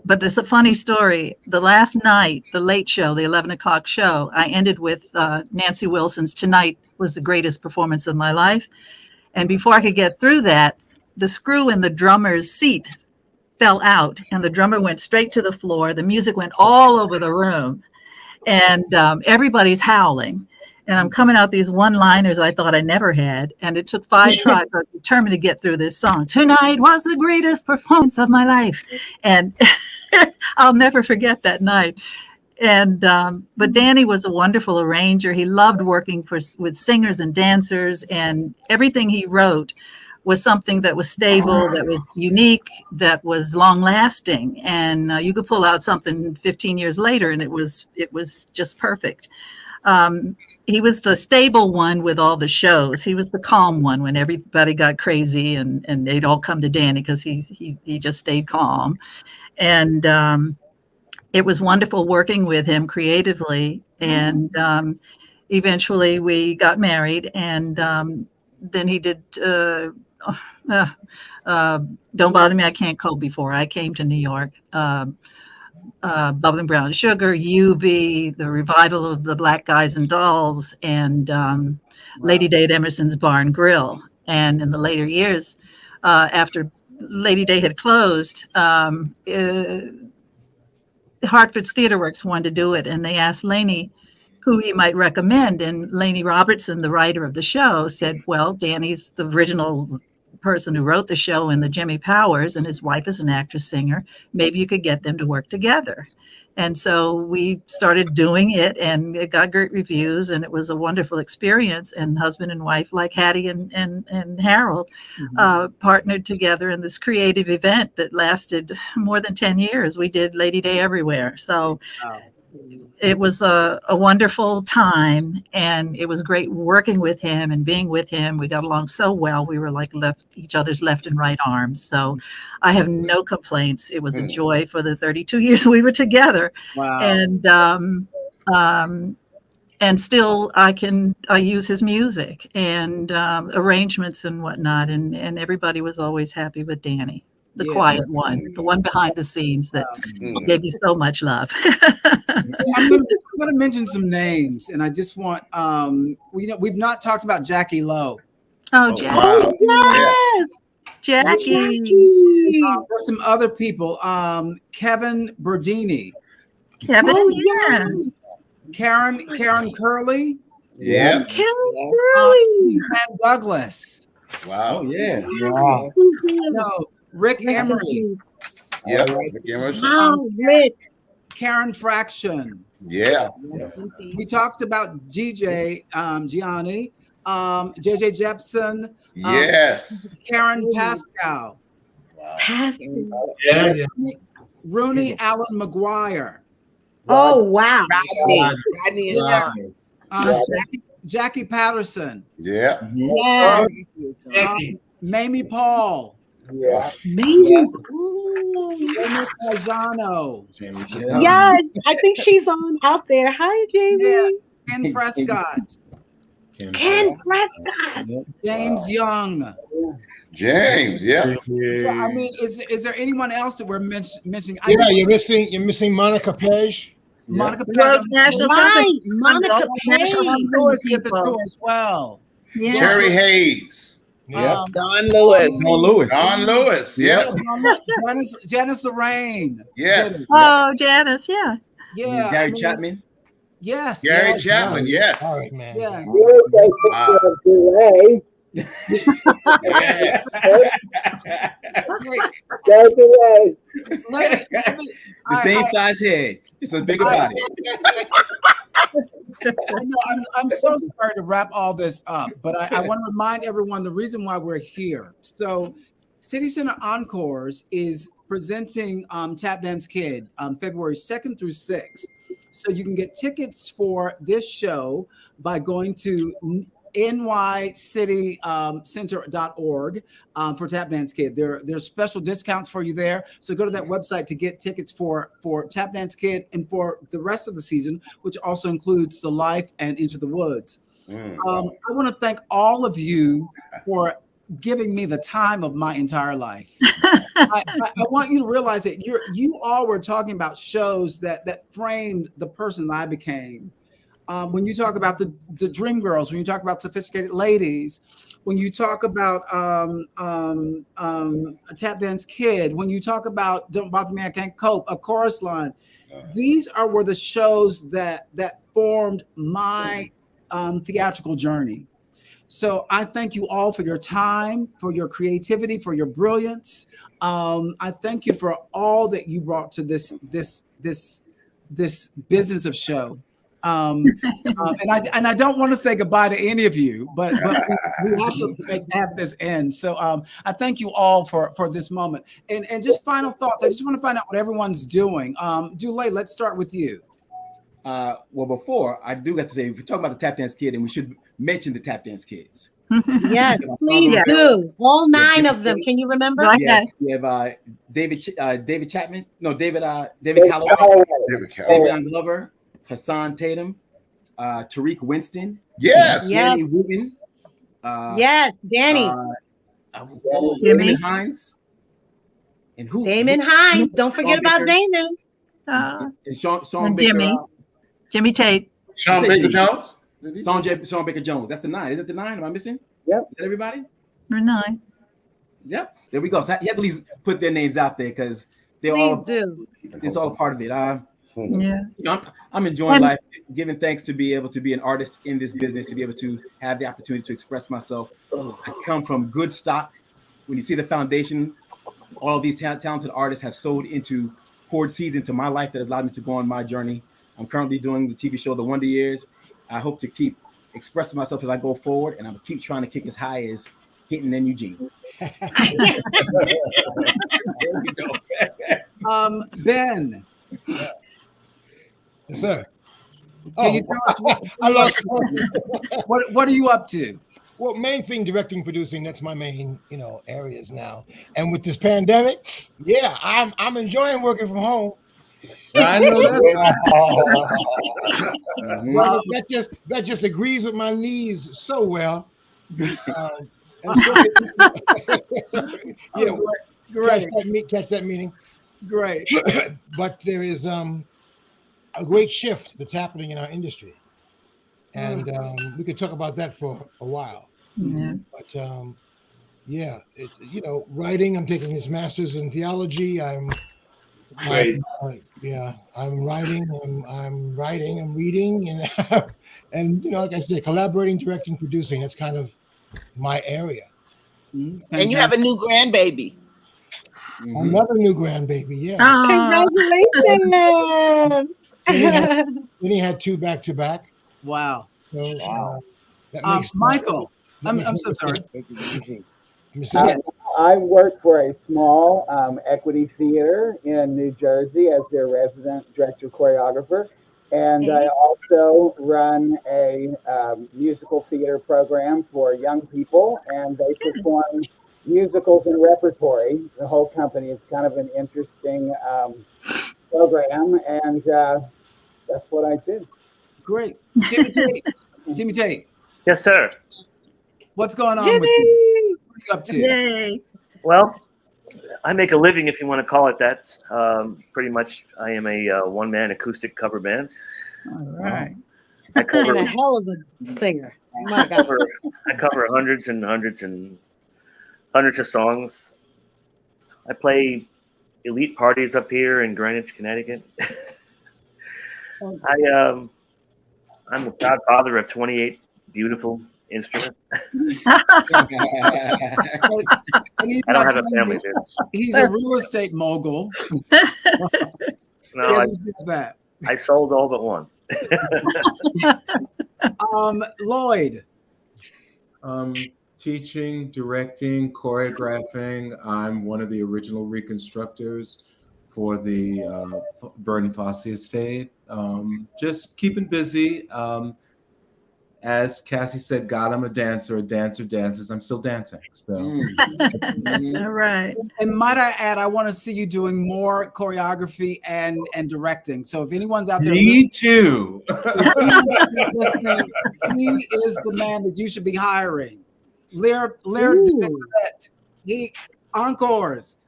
but there's a funny story. The last night, the late show, the 11 o'clock show, I ended with Nancy Wilson's Tonight Was the Greatest Performance of My Life. And before I could get through that, the screw in the drummer's seat fell out and the drummer went straight to the floor. The music went all over the room and everybody's howling. And I'm coming out these one-liners I thought I never had. And it took 5 tries. I was determined to get through this song. Tonight was the greatest performance of my life. And I'll never forget that night. And but Danny was a wonderful arranger. He loved working with singers and dancers. And everything he wrote was something that was stable, that was unique, that was long-lasting. And you could pull out something 15 years later, and it was just perfect. He was the stable one with all the shows. He was the calm one when everybody got crazy and they'd all come to Danny because he just stayed calm. And it was wonderful working with him creatively. And eventually we got married, and then he did Don't Bother Me, I Can't Cope before I came to New York. Bubbling Brown Sugar, Eubie, the revival of the Black Guys and Dolls, and Lady Day at Emerson's Bar and Grill. And in the later years, after Lady Day had closed, Hartford's Theater Works wanted to do it, and they asked Laney who he might recommend. And Laney Robertson, the writer of the show, said, well, Danny's the original person who wrote the show and the Jimmy Powers, and his wife is an actress singer. Maybe you could get them to work together. And so we started doing it, and it got great reviews, and it was a wonderful experience. And husband and wife, like Hattie and Harold, partnered together in this creative event that lasted more than 10 years. We did Lady Day everywhere. So it was a wonderful time, and it was great working with him and being with him. We got along so well. We were like each other's left and right arms. So I have no complaints. It was a joy for the 32 years we were together. Wow. And still I use his music and arrangements and whatnot. And everybody was always happy with Danny. The quiet one, the one behind the scenes that gave you so much love. I'm going to mention some names, and I just want we've not talked about Jackie Lowe. Oh, Jackie! Wow. Yes, Jackie. There's some other people. Kevin Berdini. Kevin, Karen Curley. Yeah. Karen Curley. Ken Douglas. Wow. Oh, yeah. No. Rick Emery. Yeah, Rick Emery. Wow, Rick. Karen Fraction. Yeah. We talked about GJ Gianni, JJ Jepson. Yes. Karen Pascal. Yeah. Rooney Allen McGuire. Oh, wow. Rodney Jackie Patterson. Yeah. Yeah. Mamie Paul. Yeah. Jamie Paisano. Yes, I think she's on out there. Hi, Jamie. Yeah. Ken Prescott. Ken Prescott. James Young. James, yeah. So, I mean, is there anyone else that we're mentioning? You're missing Monica Page. Monica World Page. National Right, Monica Page. Lewis get the tour as well. Yeah. Terry Hayes. Yeah. Don Lewis. Don Lewis. Yes. Janice Lorraine. Yes. Oh, Janice. Yeah. Yeah. Gary Chapman. Yes. Gary Chapman. Yes. All right, man. Yes. Yes. The same size head. It's a bigger body. I'm so sorry to wrap all this up, but I want to remind everyone the reason why we're here. So City Center Encores is presenting Tap Dance Kid February 2nd through 6th. So you can get tickets for this show by going to nycitycenter.org for Tap Dance Kid. There's special discounts for you there. So go to that website to get tickets for Tap Dance Kid and for the rest of the season, which also includes The Life and Into the Woods. I want to thank all of you for giving me the time of my entire life. I want you to realize that you all were talking about shows that framed the person that I became. When you talk about the Dream Girls, when you talk about Sophisticated Ladies, when you talk about a Tap Dance Kid, when you talk about Don't Bother Me, I Can't Cope, A Chorus Line, these were the shows that formed my theatrical journey. So I thank you all for your time, for your creativity, for your brilliance. I thank you for all that you brought to this business of show. And I don't want to say goodbye to any of you, but we have to have this end. So I thank you all for this moment. And just final thoughts. I just want to find out what everyone's doing. Dule, let's start with you. Well, before I do have to say, if we talk about the Tap Dance Kid, and we should mention the Tap Dance Kids. Yes, please do. All 9 of them. Can you remember? Yeah, we have David Chapman. No, David Calloway. David Glover. Hassan Tatum, Tariq Winston. Yes. Danny Wooten. Yes, Danny. Damon Hines. And who? Damon Hines. Don't forget about Damon. And Sean and Baker. Jimmy Tate. Sean Baker Jones. Sean Baker Jones. That's the 9. Is it the 9? Am I missing? Yep. Is that everybody? We're 9. Yep. There we go. So you have to at least put their names out there because they're it's all a part of it. Yeah. I'm enjoying life, giving thanks to be able to be an artist in this business, to be able to have the opportunity to express myself. I come from good stock. When you see the foundation, all of these talented artists have poured seeds into my life that has allowed me to go on my journey. I'm currently doing the TV show, The Wonder Years. I hope to keep expressing myself as I go forward, and I'm gonna keep trying to kick as high as Hinton and Eugene. Ben. Yes, sir. Can you tell us I lost what are you up to? Well, main thing, directing, producing, that's my main, areas now. And with this pandemic, yeah, I'm enjoying working from home. I know that. Well, that just agrees with my knees so well. And so, yeah, great. Catch that meaning. Great. But there is a great shift that's happening in our industry, and we could talk about that for a while. Yeah. But writing. I'm taking this master's in theology. I'm writing. I'm reading, and and like I said, collaborating, directing, producing. That's kind of my area. And you have a new grandbaby. Another new grandbaby, yeah. Congratulations! Then he had two back to back. Wow. So, Michael, I'm so sorry. I work for a small equity theater in New Jersey as their resident director choreographer. And I also run a musical theater program for young people, and they perform musicals and repertory, the whole company. It's kind of an interesting program, and that's what I do. Great. Jimmy Tate. Yes, sir. What's going on with you? What are you up to? Yay. Well, I make a living, if you want to call it that. Pretty much, I am a one-man acoustic cover band. All right. I cover, And a hell of a singer. My God. I cover hundreds and hundreds and hundreds of songs. I play elite parties up here in Greenwich, Connecticut. I'm the proud father of 28 beautiful instruments. I don't have a family, dude. He's a real estate mogul. No, that. I sold all but one. Lloyd. Teaching, directing, choreographing. I'm one of the original reconstructors for the Vernon Fosse estate. Just keeping busy. As Cassie said, God, I'm a dancer dances. I'm still dancing. So, All right. And might I add, I want to see you doing more choreography and directing. So if anyone's out there, me too. listening, he is the man that you should be hiring. Lear he encores.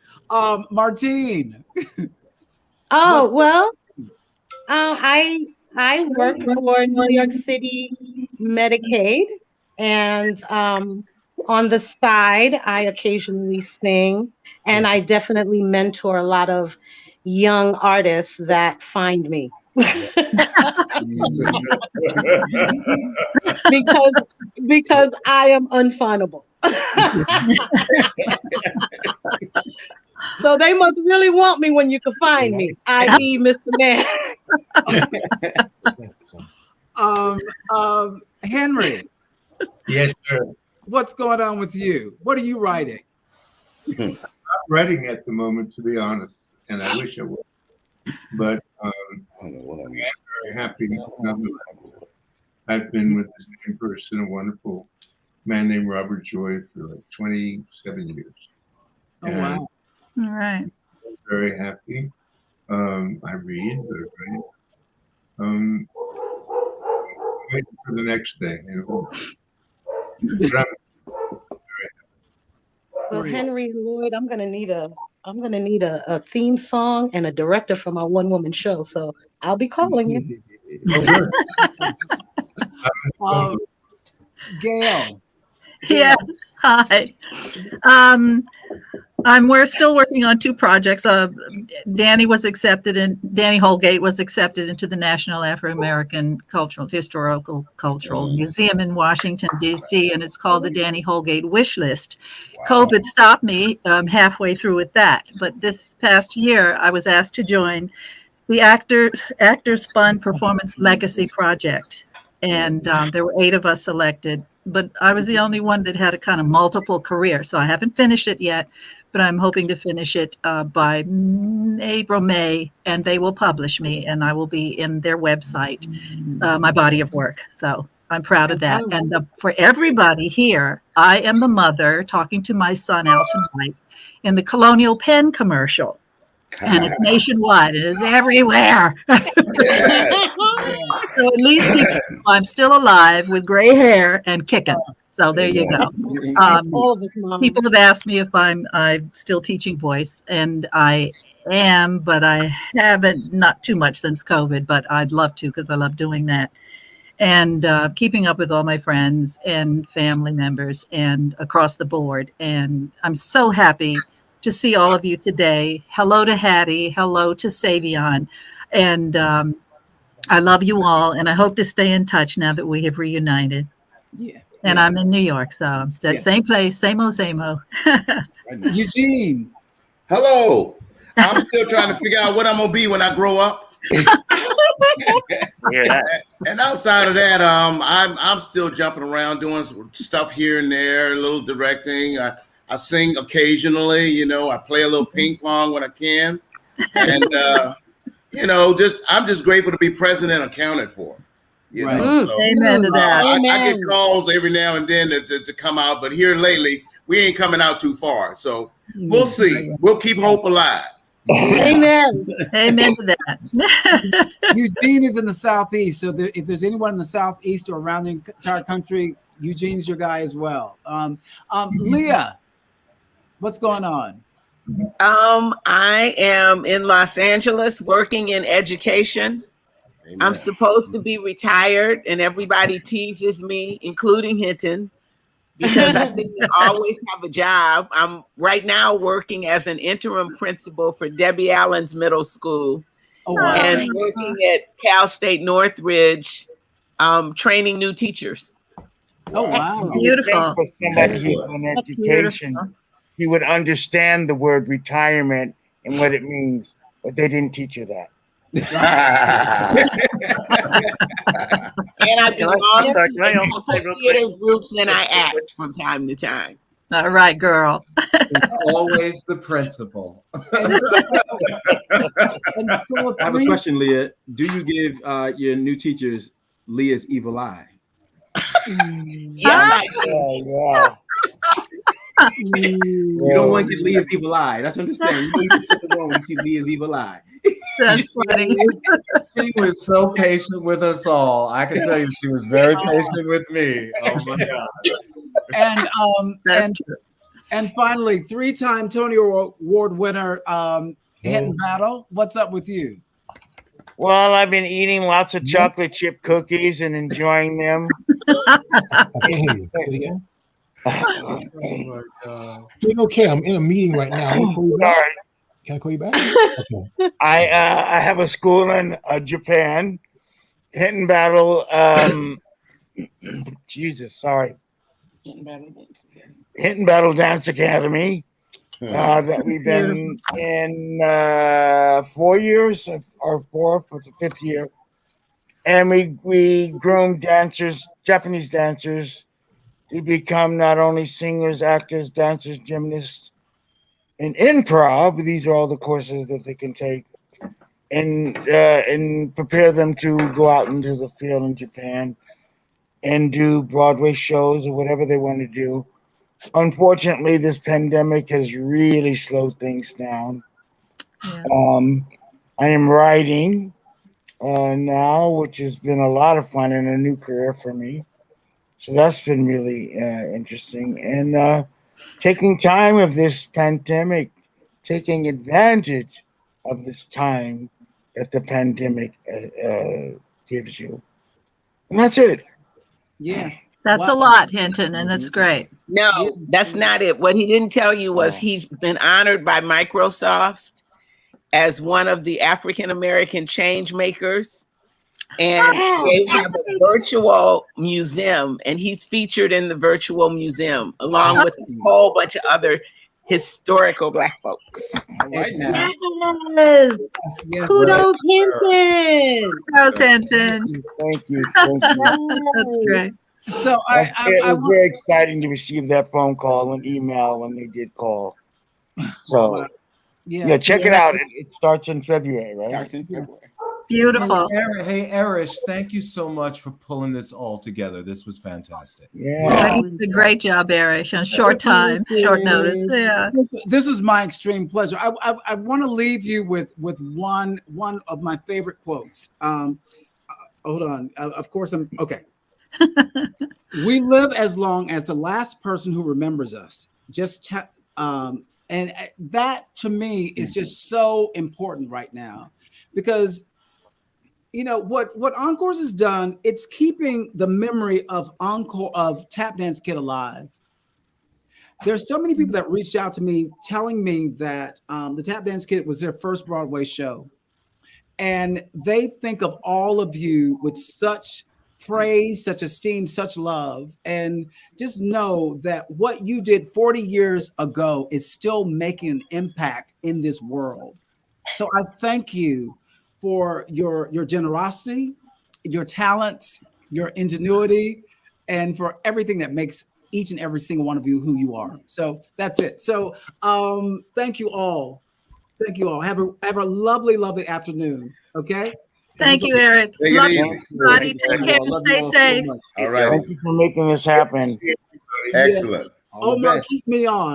Martine. Oh, well, I work for New York City Medicaid, and on the side, I occasionally sing, and I definitely mentor a lot of young artists that find me. because I am unfindable. So they must really want me when you can find me, i.e. Mr. Man. Henry. Yes, sir. What's going on with you? What are you writing? I'm not writing at the moment, to be honest, and I wish I would. But I'm very happy. I've been with the same person, a wonderful man named Robert Joy, for like 27 years. Oh, wow. All right. I'm very happy. I read, but waiting for the next thing. But I'm So Henry Lloyd, I'm gonna need a theme song and a director for my one-woman show. So I'll be calling you. Gail. Yes. Hi. We're still working on two projects. Danny Holgate was accepted into the National Afro-American Historical Museum in Washington, D.C., and it's called the Danny Holgate Wish List. Wow. COVID stopped me halfway through with that, but this past year I was asked to join the Actors Fund Performance Legacy Project, and there were 8 of us selected, but I was the only one that had a kind of multiple career, so I haven't finished it yet. but I'm hoping to finish it by April, May, and they will publish me, and I will be in their website, my body of work. So I'm proud of that. And for everybody here, I am the mother talking to my son out tonight in the Colonial Penn commercial. And it's nationwide. It is everywhere. So at least people know I'm still alive with gray hair and kicking. So there you go. People have asked me if I'm still teaching voice, and I am, but I haven't, not too much since COVID, but I'd love to because I love doing that. And keeping up with all my friends and family members and across the board. And I'm so happy to see all of you today. Hello to Hattie. Hello to Savion. And I love you all. And I hope to stay in touch now that we have reunited. Yeah. And I'm in New York, so I'm still same place, same old, same old. Eugene. Hello. I'm still trying to figure out what I'm gonna be when I grow up. And outside of that, I'm still jumping around doing stuff here and there, a little directing. I sing occasionally, you know. I play a little ping pong when I can, and you know, I'm just grateful to be present and accounted for. You know, so, amen to that. I get calls every now and then to come out, but here lately we ain't coming out too far. So we'll see. We'll keep hope alive. Amen. Amen to that. Eugene is in the Southeast, so if there's anyone in the Southeast or around the entire country, Eugene's your guy as well. Leah, what's going on? I am in Los Angeles working in education. Amen. I'm supposed to be retired, and everybody teases me, including Hinton, because I think you always have a job. I'm right now working as an interim principal for Debbie Allen's middle school, and working at Cal State Northridge, training new teachers. Oh, wow. Beautiful. For somebody who's in education, he would understand the word retirement and what it means, but they didn't teach you that. And I belong to theater groups, and I act from time to time. All right, girl. Always the principal. I have a question, Leah. Do you give your new teachers Leah's evil eye? Yes, Yeah. You don't want to get Leah's evil eye. That's what I'm saying. You don't sit alone when you see Leah's evil eye. That's funny. She was so patient with us all. I can tell you, she was very patient with me. Oh my God! And finally, 3-time Tony Award winner, Hinton Battle. What's up with you? Well, I've been eating lots of chocolate chip cookies and enjoying them. Oh my God. Okay, I'm in a meeting right now. Sorry. Can I call you back? Okay. I have a school in Japan, Hinton Battle. Jesus, sorry. Hinton Battle Dance Academy. That we've been in 4 years, or fourth, for the 5th year, and we groom dancers, Japanese dancers, to become not only singers, actors, dancers, gymnasts. In improv, these are all the courses that they can take and prepare them to go out into the field in Japan and do Broadway shows or whatever they want to do. Unfortunately, this pandemic has really slowed things down. Yeah. I am writing now, which has been a lot of fun and a new career for me. So that's been really interesting. And taking time of this pandemic, taking advantage of this time that the pandemic gives you. And that's it. Yeah. That's a lot, Hinton, and that's great. No, that's not it. What he didn't tell you was he's been honored by Microsoft as one of the African American change makers. And they have a virtual museum, and he's featured in the virtual museum along with a whole bunch of other historical Black folks. Right now. Yes. Kudos, Hinton. Kudos, Hinton. Thank you. That's great. So it was very exciting to receive that phone call and email when they did call. So Wow. yeah, check it out. It starts in February, right? Starts in February. Beautiful. Hey, Erish, thank you so much for pulling this all together. This was fantastic. Yeah. Great job, Eric. On short time, short notice. Yeah. This was my extreme pleasure. I want to leave you with one of my favorite quotes. Hold on. Of course, I'm okay. We live as long as the last person who remembers us. And that to me is just so important right now, because what Encores has done, it's keeping the memory of Tap Dance Kid alive. There's so many people that reached out to me telling me that the Tap Dance Kid was their first Broadway show. And they think of all of you with such praise, such esteem, such love. And just know that what you did 40 years ago is still making an impact in this world. So I thank you for your generosity, your talents, your ingenuity, and for everything that makes each and every single one of you who you are. So that's it. So thank you all. Thank you all. Have a lovely, lovely afternoon. Okay. Thank you, Eric. Take it Love easy. you, everybody. Take care and stay safe. All right. Thank you for making this happen. Excellent. Omar, keep me on.